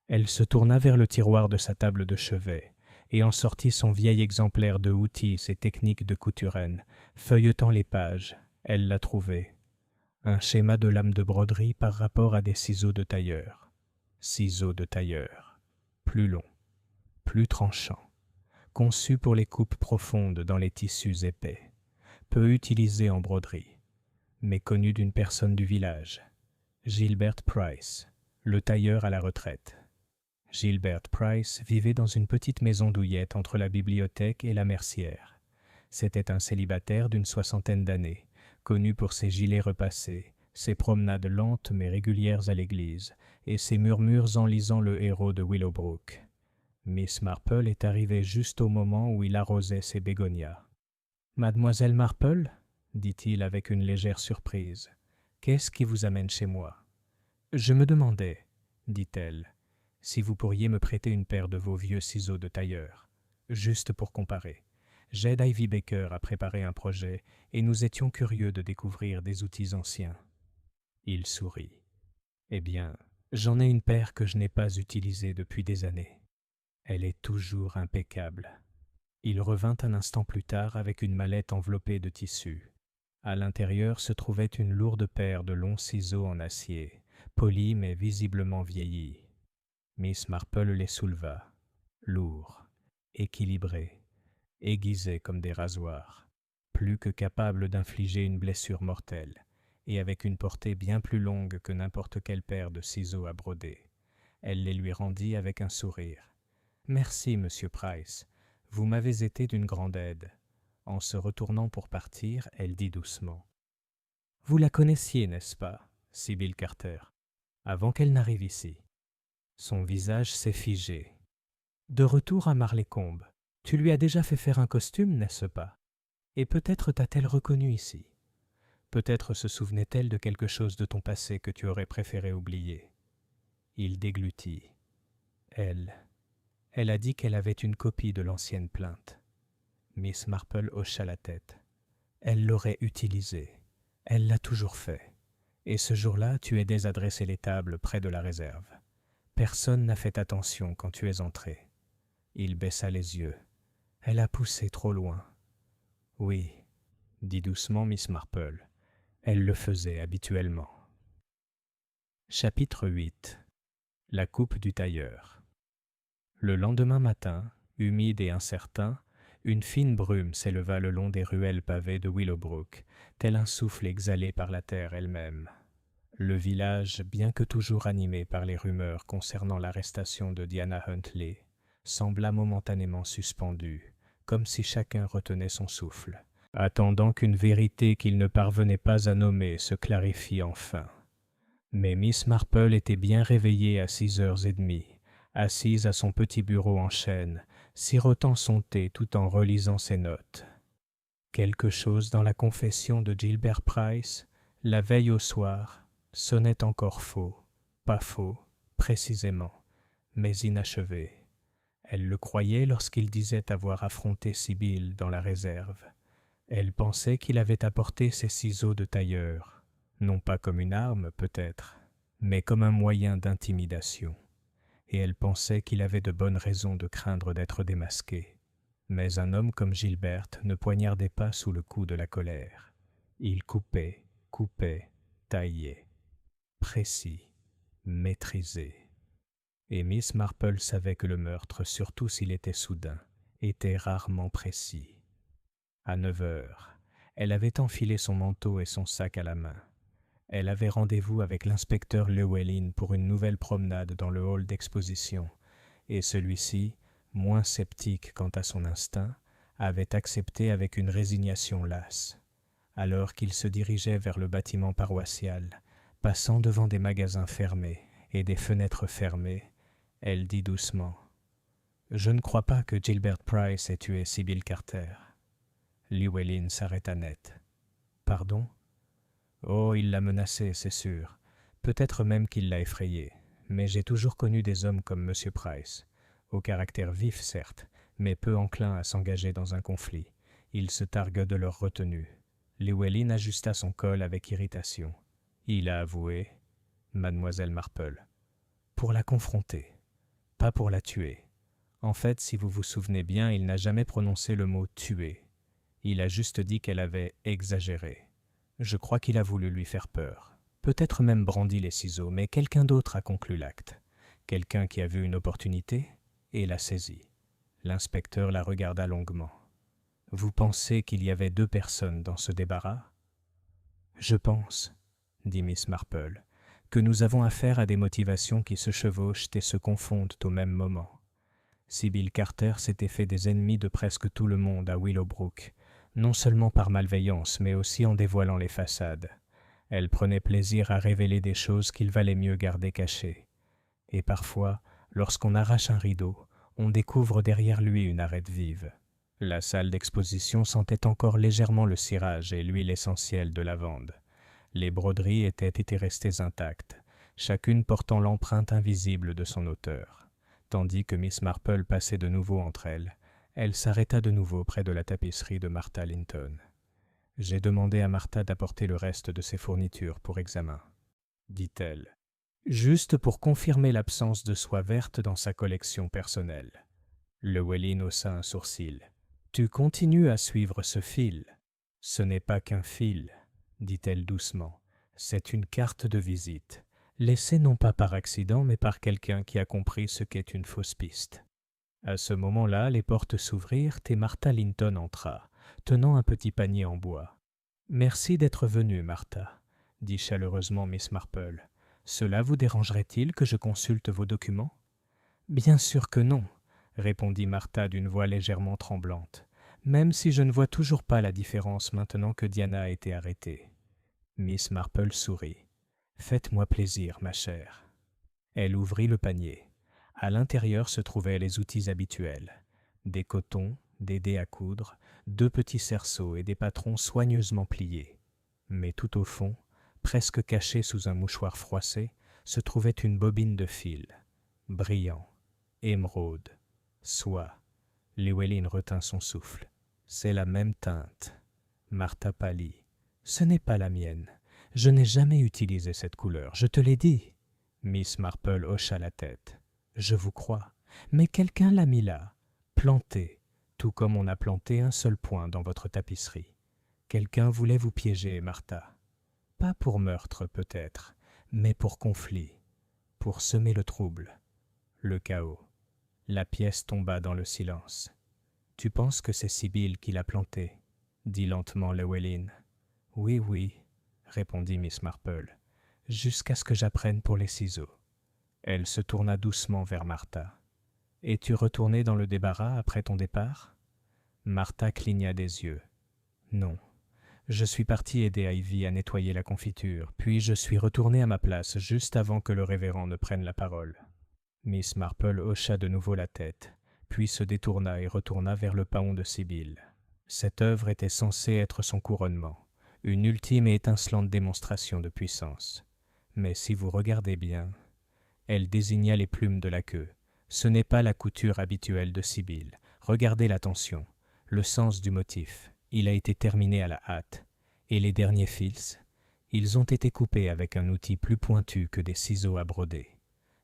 Elle se tourna vers le tiroir de sa table de chevet et en sortit son vieil exemplaire de outils et techniques de couturenne. Feuilletant les pages, elle l'a trouvé. Un schéma de lame de broderie par rapport à des ciseaux de tailleur. Ciseaux de tailleur. Plus longs, plus tranchants, conçus pour les coupes profondes dans les tissus épais, peu utilisés en broderie, mais connus d'une personne du village, Gilbert Price, le tailleur à la retraite. Gilbert Price vivait dans une petite maison douillette entre la bibliothèque et la mercière. C'était un célibataire d'une 60aine d'années, connu pour ses gilets repassés, ses promenades lentes mais régulières à l'église, et ses murmures enlisant le héros de Willowbrook. Miss Marple est arrivée juste au moment où il arrosait ses bégonias. « Mademoiselle Marple » dit-il avec une légère surprise. Qu'est-ce qui vous amène chez moi ? Je me demandais, dit-elle, si vous pourriez me prêter une paire de vos vieux ciseaux de tailleur, juste pour comparer. J'aide Ivy Baker à préparer un projet et nous étions curieux de découvrir des outils anciens. Il sourit. Eh bien, j'en ai une paire que je n'ai pas utilisée depuis des années. Elle est toujours impeccable. Il revint un instant plus tard avec une mallette enveloppée de tissu. À l'intérieur se trouvait une lourde paire de longs ciseaux en acier, polis mais visiblement vieillis. Miss Marple les souleva, lourds, équilibrés, aiguisés comme des rasoirs, plus que capables d'infliger une blessure mortelle, et avec une portée bien plus longue que n'importe quelle paire de ciseaux à broder. Elle les lui rendit avec un sourire. « Merci, Monsieur Price, vous m'avez été d'une grande aide. » En se retournant pour partir, elle dit doucement. « Vous la connaissiez, n'est-ce pas, Sybil Carter, avant qu'elle n'arrive ici ?» Son visage s'est figé. « De retour à Marleycombe, tu lui as déjà fait faire un costume, n'est-ce pas? Et peut-être t'a-t-elle reconnu ici. Peut-être se souvenait-elle de quelque chose de ton passé que tu aurais préféré oublier. » Il déglutit. Elle a dit qu'elle avait une copie de l'ancienne plainte. Miss Marple hocha la tête. Elle l'aurait utilisée. Elle l'a toujours fait. Et ce jour-là, tu aidais à dresser les tables près de la réserve. Personne n'a fait attention quand tu es entré. Il baissa les yeux. Elle a poussé trop loin. Oui, dit doucement Miss Marple. Elle le faisait habituellement. Chapitre 8. La coupe du tailleur. Le lendemain matin, humide et incertain, une fine brume s'éleva le long des ruelles pavées de Willowbrook, tel un souffle exhalé par la terre elle-même. Le village, bien que toujours animé par les rumeurs concernant l'arrestation de Diana Huntley, sembla momentanément suspendu, comme si chacun retenait son souffle, attendant qu'une vérité qu'il ne parvenait pas à nommer se clarifie enfin. Mais Miss Marple était bien réveillée à 6h30, assise à son petit bureau en chêne, sirotant son thé tout en relisant ses notes. Quelque chose dans la confession de Gilbert Price, la veille au soir, sonnait encore faux, pas faux, précisément, mais inachevé. Elle le croyait lorsqu'il disait avoir affronté Sybil dans la réserve. Elle pensait qu'il avait apporté ses ciseaux de tailleur, non pas comme une arme peut-être, mais comme un moyen d'intimidation. Et elle pensait qu'il avait de bonnes raisons de craindre d'être démasqué. Mais un homme comme Gilbert ne poignardait pas sous le coup de la colère. Il coupait, taillait, précis, maîtrisé. Et Miss Marple savait que le meurtre, surtout s'il était soudain, était rarement précis. À 9h, elle avait enfilé son manteau et son sac à la main. Elle avait rendez-vous avec l'inspecteur Llewellyn pour une nouvelle promenade dans le hall d'exposition, et celui-ci, moins sceptique quant à son instinct, avait accepté avec une résignation lasse. Alors qu'il se dirigeait vers le bâtiment paroissial, passant devant des magasins fermés et des fenêtres fermées, elle dit doucement « Je ne crois pas que Gilbert Price ait tué Sybil Carter. » Llewellyn s'arrêta net. « Pardon ? Oh, il l'a menacée, c'est sûr. Peut-être même qu'il l'a effrayée. Mais j'ai toujours connu des hommes comme M. Price. Au caractère vif, certes, mais peu enclin à s'engager dans un conflit. Ils se targuent de leur retenue. » Llewellyn ajusta son col avec irritation. Il a avoué, Mademoiselle Marple, pour la confronter, pas pour la tuer. En fait, si vous vous souvenez bien, il n'a jamais prononcé le mot « tuer ». Il a juste dit qu'elle avait exagéré. Je crois qu'il a voulu lui faire peur. Peut-être même brandi les ciseaux, mais quelqu'un d'autre a conclu l'acte. Quelqu'un qui a vu une opportunité et l'a saisie. L'inspecteur la regarda longuement. « Vous pensez qu'il y avait 2 personnes dans ce débarras ? » « Je pense, » dit Miss Marple, « que nous avons affaire à des motivations qui se chevauchent et se confondent au même moment. Sybil Carter s'était fait des ennemis de presque tout le monde à Willowbrook, non seulement par malveillance, mais aussi en dévoilant les façades. Elle prenait plaisir à révéler des choses qu'il valait mieux garder cachées. Et parfois, lorsqu'on arrache un rideau, on découvre derrière lui une arête vive. La salle d'exposition sentait encore légèrement le cirage et l'huile essentielle de lavande. Les broderies étaient restées intactes, chacune portant l'empreinte invisible de son auteur. Tandis que Miss Marple passait de nouveau entre elles, elle s'arrêta de nouveau près de la tapisserie de Martha Linton. « J'ai demandé à Martha d'apporter le reste de ses fournitures pour examen, » dit-elle, juste pour confirmer l'absence de soie verte dans sa collection personnelle. Llewellyn haussa un sourcil. « Tu continues à suivre ce fil. »« Ce n'est pas qu'un fil, » dit-elle doucement. « C'est une carte de visite, laissée non pas par accident, mais par quelqu'un qui a compris ce qu'est une fausse piste. » À ce moment-là, les portes s'ouvrirent et Martha Linton entra, tenant un petit panier en bois. « Merci d'être venue, Martha, » dit chaleureusement Miss Marple. « Cela vous dérangerait-il que je consulte vos documents ?»« Bien sûr que non, » répondit Martha d'une voix légèrement tremblante, « même si je ne vois toujours pas la différence maintenant que Diana a été arrêtée. » Miss Marple sourit. « Faites-moi plaisir, ma chère. » Elle ouvrit le panier. À l'intérieur se trouvaient les outils habituels. Des cotons, des dés à coudre, 2 petits cerceaux et des patrons soigneusement pliés. Mais tout au fond, presque cachée sous un mouchoir froissé, se trouvait une bobine de fil. Brillant, émeraude, soie. Llewellyn retint son souffle. « C'est la même teinte. » Martha pâlit. « Ce n'est pas la mienne. Je n'ai jamais utilisé cette couleur, je te l'ai dit. » Miss Marple hocha la tête. « Je vous crois, mais quelqu'un l'a mis là, planté, tout comme on a planté un seul point dans votre tapisserie. Quelqu'un voulait vous piéger, Martha. Pas pour meurtre peut-être, mais pour conflit, pour semer le trouble, le chaos. » La pièce tomba dans le silence. « Tu penses que c'est Sibyl qui l'a planté ?» dit lentement Llewellyn. « Oui, oui, » répondit Miss Marple, « jusqu'à ce que j'apprenne pour les ciseaux. » Elle se tourna doucement vers Martha. « Es-tu retournée dans le débarras après ton départ ?» Martha cligna des yeux. « Non. Je suis partie aider Ivy à nettoyer la confiture, puis je suis retournée à ma place juste avant que le révérend ne prenne la parole. » Miss Marple hocha de nouveau la tête, puis se détourna et retourna vers le paon de Sibyl. Cette œuvre était censée être son couronnement, une ultime et étincelante démonstration de puissance. Mais si vous regardez bien, elle désigna les plumes de la queue. Ce n'est pas la couture habituelle de Sibyl. Regardez la tension, le sens du motif. Il a été terminé à la hâte. Et les derniers fils, ils ont été coupés avec un outil plus pointu que des ciseaux à broder.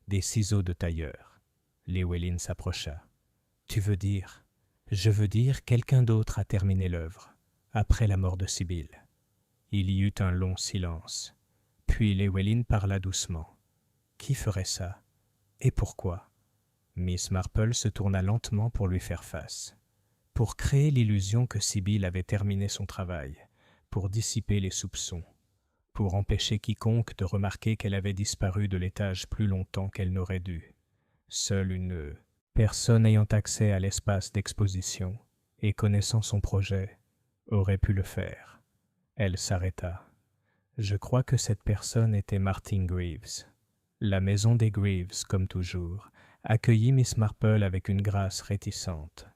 Des ciseaux de tailleur. Llewellyn s'approcha. « Tu veux dire ?» ?»« Je veux dire quelqu'un d'autre a terminé l'œuvre, après la mort de Sibyl. » Il y eut un long silence. Puis Llewellyn parla doucement. « Qui ferait ça? Et pourquoi ?» Miss Marple se tourna lentement pour lui faire face. Pour créer l'illusion que Sibyl avait terminé son travail, pour dissiper les soupçons, pour empêcher quiconque de remarquer qu'elle avait disparu de l'étage plus longtemps qu'elle n'aurait dû. Seule une personne ayant accès à l'espace d'exposition et connaissant son projet aurait pu le faire. Elle s'arrêta. Je crois que cette personne était Martin Greaves. La maison des Greaves, comme toujours, accueillit Miss Marple avec une grâce réticente.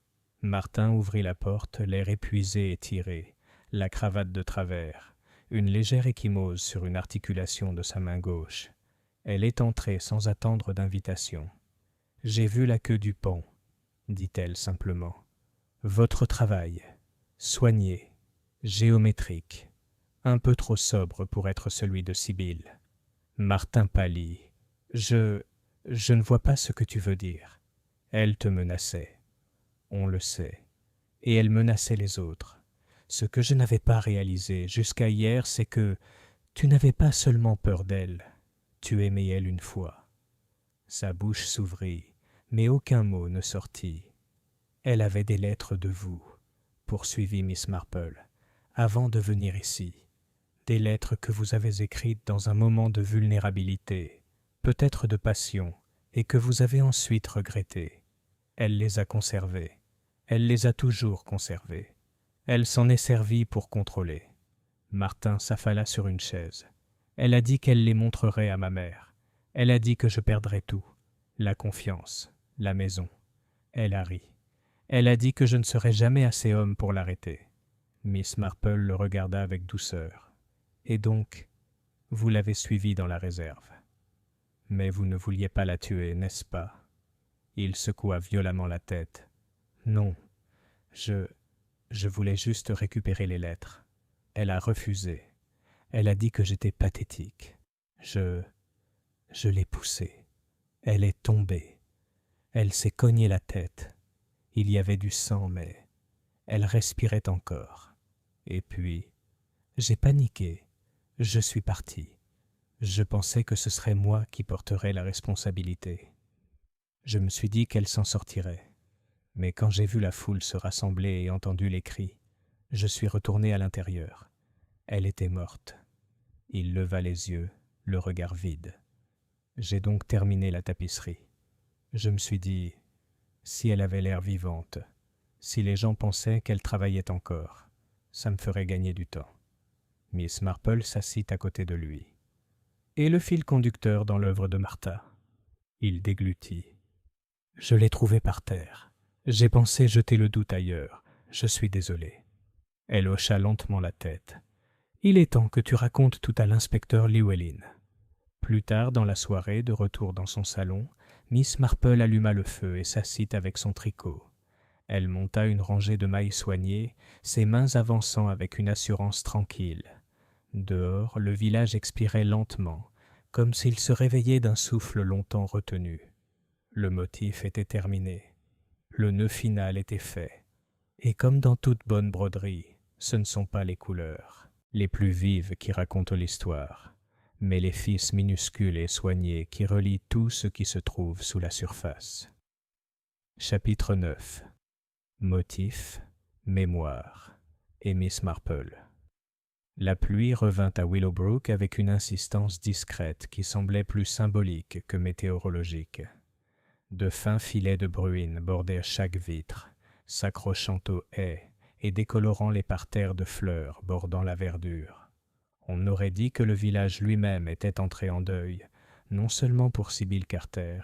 Martin ouvrit la porte, l'air épuisé et tiré, la cravate de travers, une légère ecchymose sur une articulation de sa main gauche. Elle est entrée sans attendre d'invitation. « J'ai vu la queue du pont, » dit-elle simplement. « Votre travail, soigné, géométrique, un peu trop sobre pour être celui de Sibyl. » Martin pâlit. « Je ne vois pas ce que tu veux dire. » Elle te menaçait. On le sait. Et elle menaçait les autres. Ce que je n'avais pas réalisé jusqu'à hier, c'est que tu n'avais pas seulement peur d'elle, tu aimais elle une fois. Sa bouche s'ouvrit, mais aucun mot ne sortit. Elle avait des lettres de vous, poursuivit Miss Marple, avant de venir ici. Des lettres que vous avez écrites dans un moment de vulnérabilité, peut-être de passion, et que vous avez ensuite regrettées. Elle les a conservées. Elle les a toujours conservées. Elle s'en est servie pour contrôler. Martin s'affala sur une chaise. Elle a dit qu'elle les montrerait à ma mère. Elle a dit que je perdrais tout. La confiance, la maison. Elle a ri. Elle a dit que je ne serais jamais assez homme pour l'arrêter. Miss Marple le regarda avec douceur. « Et donc, Vous l'avez suivie dans la réserve. Mais vous ne vouliez pas la tuer, n'est-ce pas? Il secoua violemment la tête. Non, je voulais juste récupérer les lettres. Elle a refusé. Elle a dit que j'étais pathétique. Je l'ai poussée. Elle est tombée. Elle s'est cognée la tête. Il y avait du sang, mais elle respirait encore. Et puis, j'ai paniqué. Je suis parti. Je pensais que ce serait moi qui porterais la responsabilité. Je me suis dit qu'elle s'en sortirait. Mais quand j'ai vu la foule se rassembler et entendu les cris, je suis retourné à l'intérieur. Elle était morte. Il leva les yeux, le regard vide. J'ai donc terminé la tapisserie. Je me suis dit, si elle avait l'air vivante, si les gens pensaient qu'elle travaillait encore, ça me ferait gagner du temps. Miss Marple s'assit à côté de lui. Et le fil conducteur dans l'œuvre de Martha? Il déglutit. Je l'ai trouvé par terre. J'ai pensé jeter le doute ailleurs. Je suis désolé. Elle hocha lentement la tête. Il est temps que tu racontes tout à l'inspecteur Llewellyn. Plus tard dans la soirée, de retour dans son salon, Miss Marple alluma le feu et s'assit avec son tricot. Elle monta une rangée de mailles soignées, ses mains avançant avec une assurance tranquille. Dehors, le village expirait lentement, comme s'il se réveillait d'un souffle longtemps retenu. Le motif était terminé. Le nœud final était fait. Et comme dans toute bonne broderie, ce ne sont pas les couleurs les plus vives qui racontent l'histoire, mais les fils minuscules et soignés qui relient tout ce qui se trouve sous la surface. Chapitre 9. Motif, mémoire et Miss Marple. La pluie revint à Willowbrook avec une insistance discrète qui semblait plus symbolique que météorologique. De fins filets de bruine bordaient chaque vitre, s'accrochant aux haies et décolorant les parterres de fleurs bordant la verdure. On aurait dit que le village lui-même était entré en deuil, non seulement pour Sybil Carter,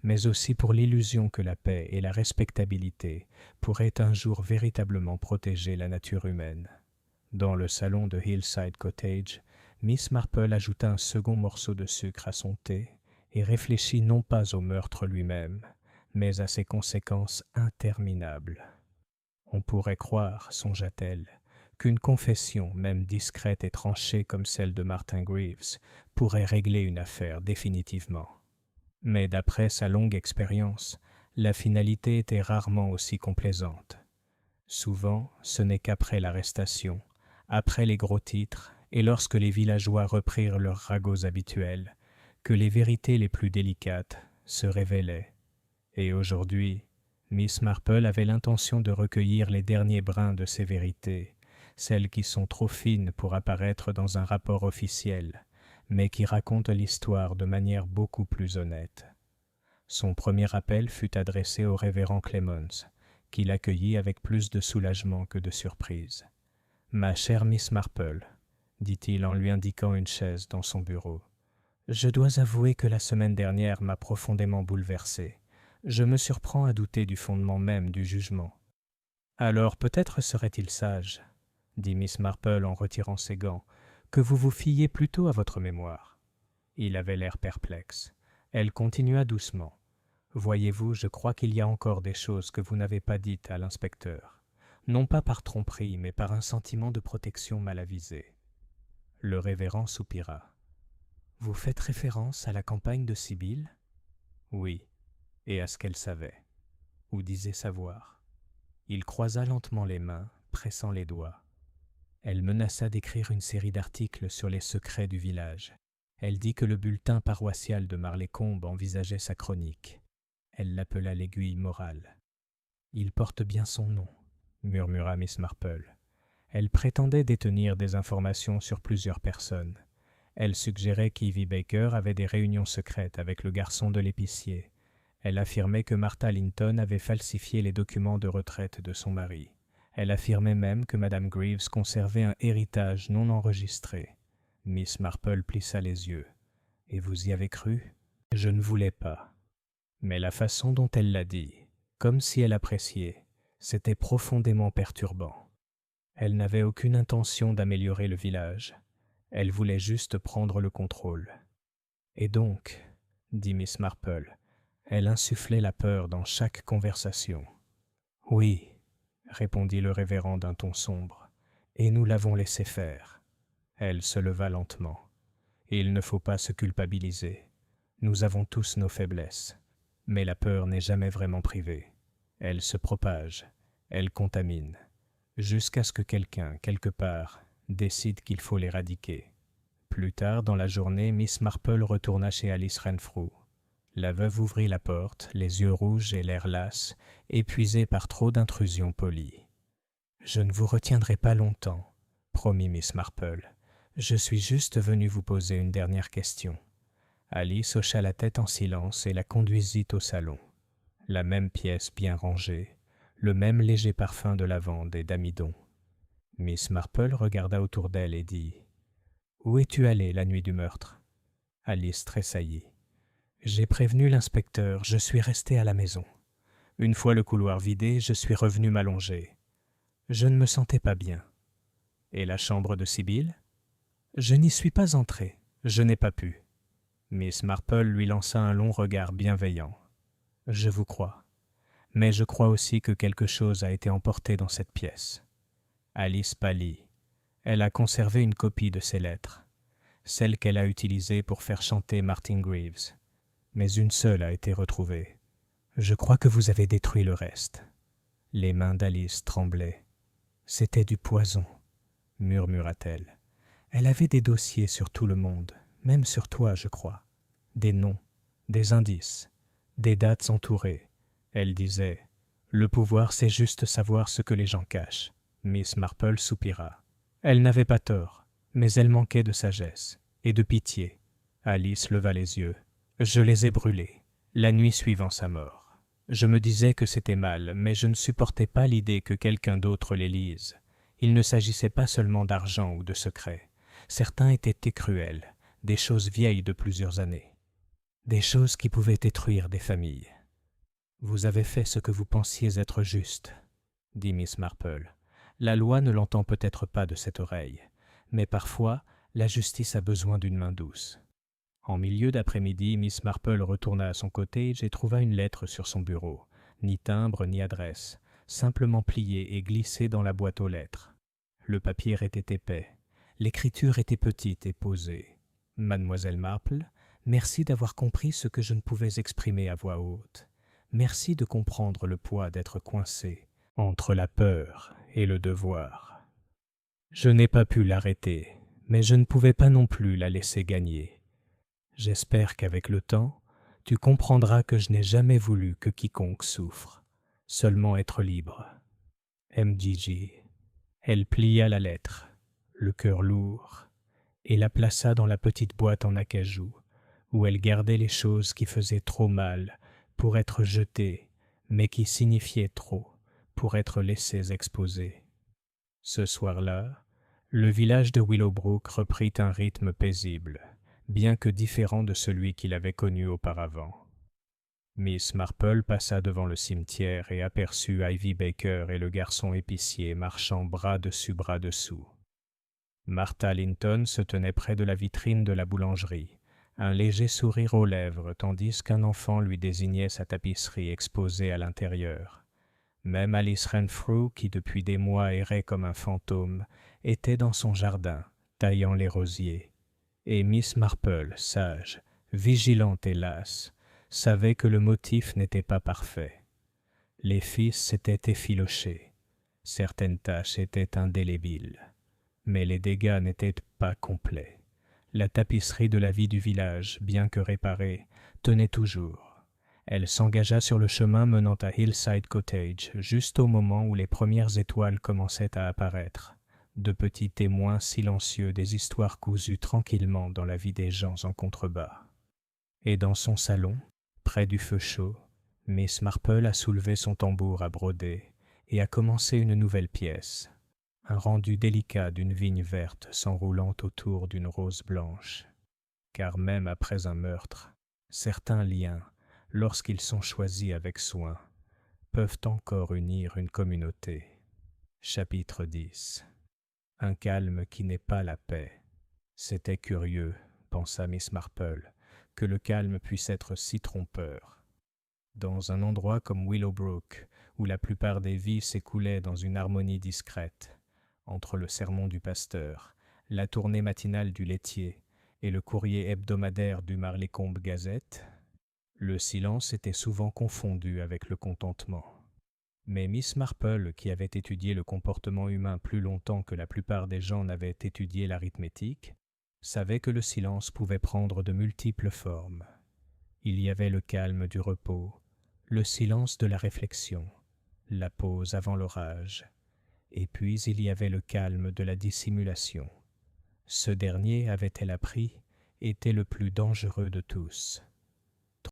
mais aussi pour l'illusion que la paix et la respectabilité pourraient un jour véritablement protéger la nature humaine. Dans le salon de Hillside Cottage, Miss Marple ajouta un second morceau de sucre à son thé et réfléchit non pas au meurtre lui-même, mais à ses conséquences interminables. On pourrait croire, songea-t-elle, qu'une confession, même discrète et tranchée comme celle de Martin Greaves, pourrait régler une affaire définitivement. Mais d'après sa longue expérience, la finalité était rarement aussi complaisante. Souvent, ce n'est qu'après l'arrestation, après les gros titres, et lorsque les villageois reprirent leurs ragots habituels, que les vérités les plus délicates se révélaient. Et aujourd'hui, Miss Marple avait l'intention de recueillir les derniers brins de ces vérités, celles qui sont trop fines pour apparaître dans un rapport officiel, mais qui racontent l'histoire de manière beaucoup plus honnête. Son premier appel fut adressé au révérend Clemens, qui l'accueillit avec plus de soulagement que de surprise. « Ma chère Miss Marple, » dit-il en lui indiquant une chaise dans son bureau, « je dois avouer que la semaine dernière m'a profondément bouleversé. Je me surprends à douter du fondement même du jugement. »« Alors peut-être serait-il sage, » dit Miss Marple en retirant ses gants, « que vous vous fiiez plutôt à votre mémoire. » Il avait l'air perplexe. Elle continua doucement. « Voyez-vous, je crois qu'il y a encore des choses que vous n'avez pas dites à l'inspecteur, non pas par tromperie, mais par un sentiment de protection mal avisé. » Le révérend soupira. « Vous faites référence à la campagne de Sybil ? » ?»« Oui, et à ce qu'elle savait, ou disait savoir. » Il croisa lentement les mains, pressant les doigts. Elle menaça d'écrire une série d'articles sur les secrets du village. Elle dit que le bulletin paroissial de Marlécombe envisageait sa chronique. Elle l'appela l'aiguille morale. « Il porte bien son nom, » murmura Miss Marple. Elle prétendait détenir des informations sur plusieurs personnes. Elle suggérait qu'Evie Baker avait des réunions secrètes avec le garçon de l'épicier. Elle affirmait que Martha Linton avait falsifié les documents de retraite de son mari. Elle affirmait même que Madame Greaves conservait un héritage non enregistré. Miss Marple plissa les yeux. « Et vous y avez cru ? » ?»« Je ne voulais pas. » Mais la façon dont elle l'a dit, comme si elle appréciait, c'était profondément perturbant. Elle n'avait aucune intention d'améliorer le village. Elle voulait juste prendre le contrôle. Et donc, dit Miss Marple, elle insufflait la peur dans chaque conversation. Oui, répondit le révérend d'un ton sombre, et nous l'avons laissé faire. Elle se leva lentement. Il ne faut pas se culpabiliser. Nous avons tous nos faiblesses, mais la peur n'est jamais vraiment privée. Elle se propage, elle contamine, jusqu'à ce que quelqu'un, quelque part, décide qu'il faut l'éradiquer. Plus tard dans la journée, Miss Marple retourna chez Alice Renfrew. La veuve ouvrit la porte, les yeux rouges et l'air las, épuisée par trop d'intrusions polies. « Je ne vous retiendrai pas longtemps, promit Miss Marple. Je suis juste venue vous poser une dernière question. » Alice hocha la tête en silence et la conduisit au salon. La même pièce bien rangée, le même léger parfum de lavande et d'amidon. Miss Marple regarda autour d'elle et dit « Où es-tu allée la nuit du meurtre ?» Alice tressaillit. « J'ai prévenu l'inspecteur, je suis restée à la maison. Une fois le couloir vidé, je suis revenue m'allonger. Je ne me sentais pas bien. Et la chambre de Sibylle ? Je n'y suis pas entrée, je n'ai pas pu. » Miss Marple lui lança un long regard bienveillant. « Je vous crois. Mais je crois aussi que quelque chose a été emporté dans cette pièce. » Alice pâlit. Elle a conservé une copie de ses lettres, celle qu'elle a utilisée pour faire chanter Martin Greaves. Mais une seule a été retrouvée. Je crois que vous avez détruit le reste. Les mains d'Alice tremblaient. C'était du poison, murmura-t-elle. Elle avait des dossiers sur tout le monde, même sur toi, je crois. Des noms, des indices, des dates entourées. Elle disait « Le pouvoir, c'est juste savoir ce que les gens cachent. » Miss Marple soupira. Elle n'avait pas tort, mais elle manquait de sagesse et de pitié. Alice leva les yeux. « Je les ai brûlés, la nuit suivant sa mort. Je me disais que c'était mal, mais je ne supportais pas l'idée que quelqu'un d'autre les lise. Il ne s'agissait pas seulement d'argent ou de secrets. Certains étaient cruels, des choses vieilles de plusieurs années. Des choses qui pouvaient détruire des familles. »« Vous avez fait ce que vous pensiez être juste, » dit Miss Marple. « La loi ne l'entend peut-être pas de cette oreille, mais parfois la justice a besoin d'une main douce. » En milieu d'après-midi, Miss Marple retourna à son cottage et trouva une lettre sur son bureau. Ni timbre ni adresse, simplement pliée et glissée dans la boîte aux lettres. Le papier était épais. L'écriture était petite et posée. « Mademoiselle Marple, merci d'avoir compris ce que je ne pouvais exprimer à voix haute. Merci de comprendre le poids d'être coincé entre la peur et le devoir. Je n'ai pas pu l'arrêter, mais je ne pouvais pas non plus la laisser gagner. J'espère qu'avec le temps, tu comprendras que je n'ai jamais voulu que quiconque souffre, seulement être libre. MGG. » Elle plia la lettre, le cœur lourd, et la plaça dans la petite boîte en acajou, où elle gardait les choses qui faisaient trop mal pour être jetées, mais qui signifiaient trop pour être laissées exposées. Ce soir-là, le village de Willowbrook reprit un rythme paisible, bien que différent de celui qu'il avait connu auparavant. Miss Marple passa devant le cimetière et aperçut Ivy Baker et le garçon épicier marchant bras dessus bras dessous. Martha Linton se tenait près de la vitrine de la boulangerie, un léger sourire aux lèvres, tandis qu'un enfant lui désignait sa tapisserie exposée à l'intérieur. Même Alice Renfrew, qui depuis des mois errait comme un fantôme, était dans son jardin, taillant les rosiers. Et Miss Marple, sage, vigilante et lasse, savait que le motif n'était pas parfait. Les fils s'étaient effilochés. Certaines taches étaient indélébiles. Mais les dégâts n'étaient pas complets. La tapisserie de la vie du village, bien que réparée, tenait toujours. Elle s'engagea sur le chemin menant à Hillside Cottage, juste au moment où les premières étoiles commençaient à apparaître, de petits témoins silencieux des histoires cousues tranquillement dans la vie des gens en contrebas. Et dans son salon, près du feu chaud, Miss Marple a soulevé son tambour à broder et a commencé une nouvelle pièce, un rendu délicat d'une vigne verte s'enroulant autour d'une rose blanche. Car même après un meurtre, certains liens, lorsqu'ils sont choisis avec soin, peuvent encore unir une communauté. Chapitre 10. Un calme qui n'est pas la paix. C'était curieux, pensa Miss Marple, que le calme puisse être si trompeur. Dans un endroit comme Willowbrook, où la plupart des vies s'écoulaient dans une harmonie discrète, entre le sermon du pasteur, la tournée matinale du laitier et le courrier hebdomadaire du Marleycombe Gazette, le silence était souvent confondu avec le contentement. Mais Miss Marple, qui avait étudié le comportement humain plus longtemps que la plupart des gens n'avaient étudié l'arithmétique, savait que le silence pouvait prendre de multiples formes. Il y avait le calme du repos, le silence de la réflexion, la pause avant l'orage, et puis il y avait le calme de la dissimulation. Ce dernier, avait-elle appris, était le plus dangereux de tous.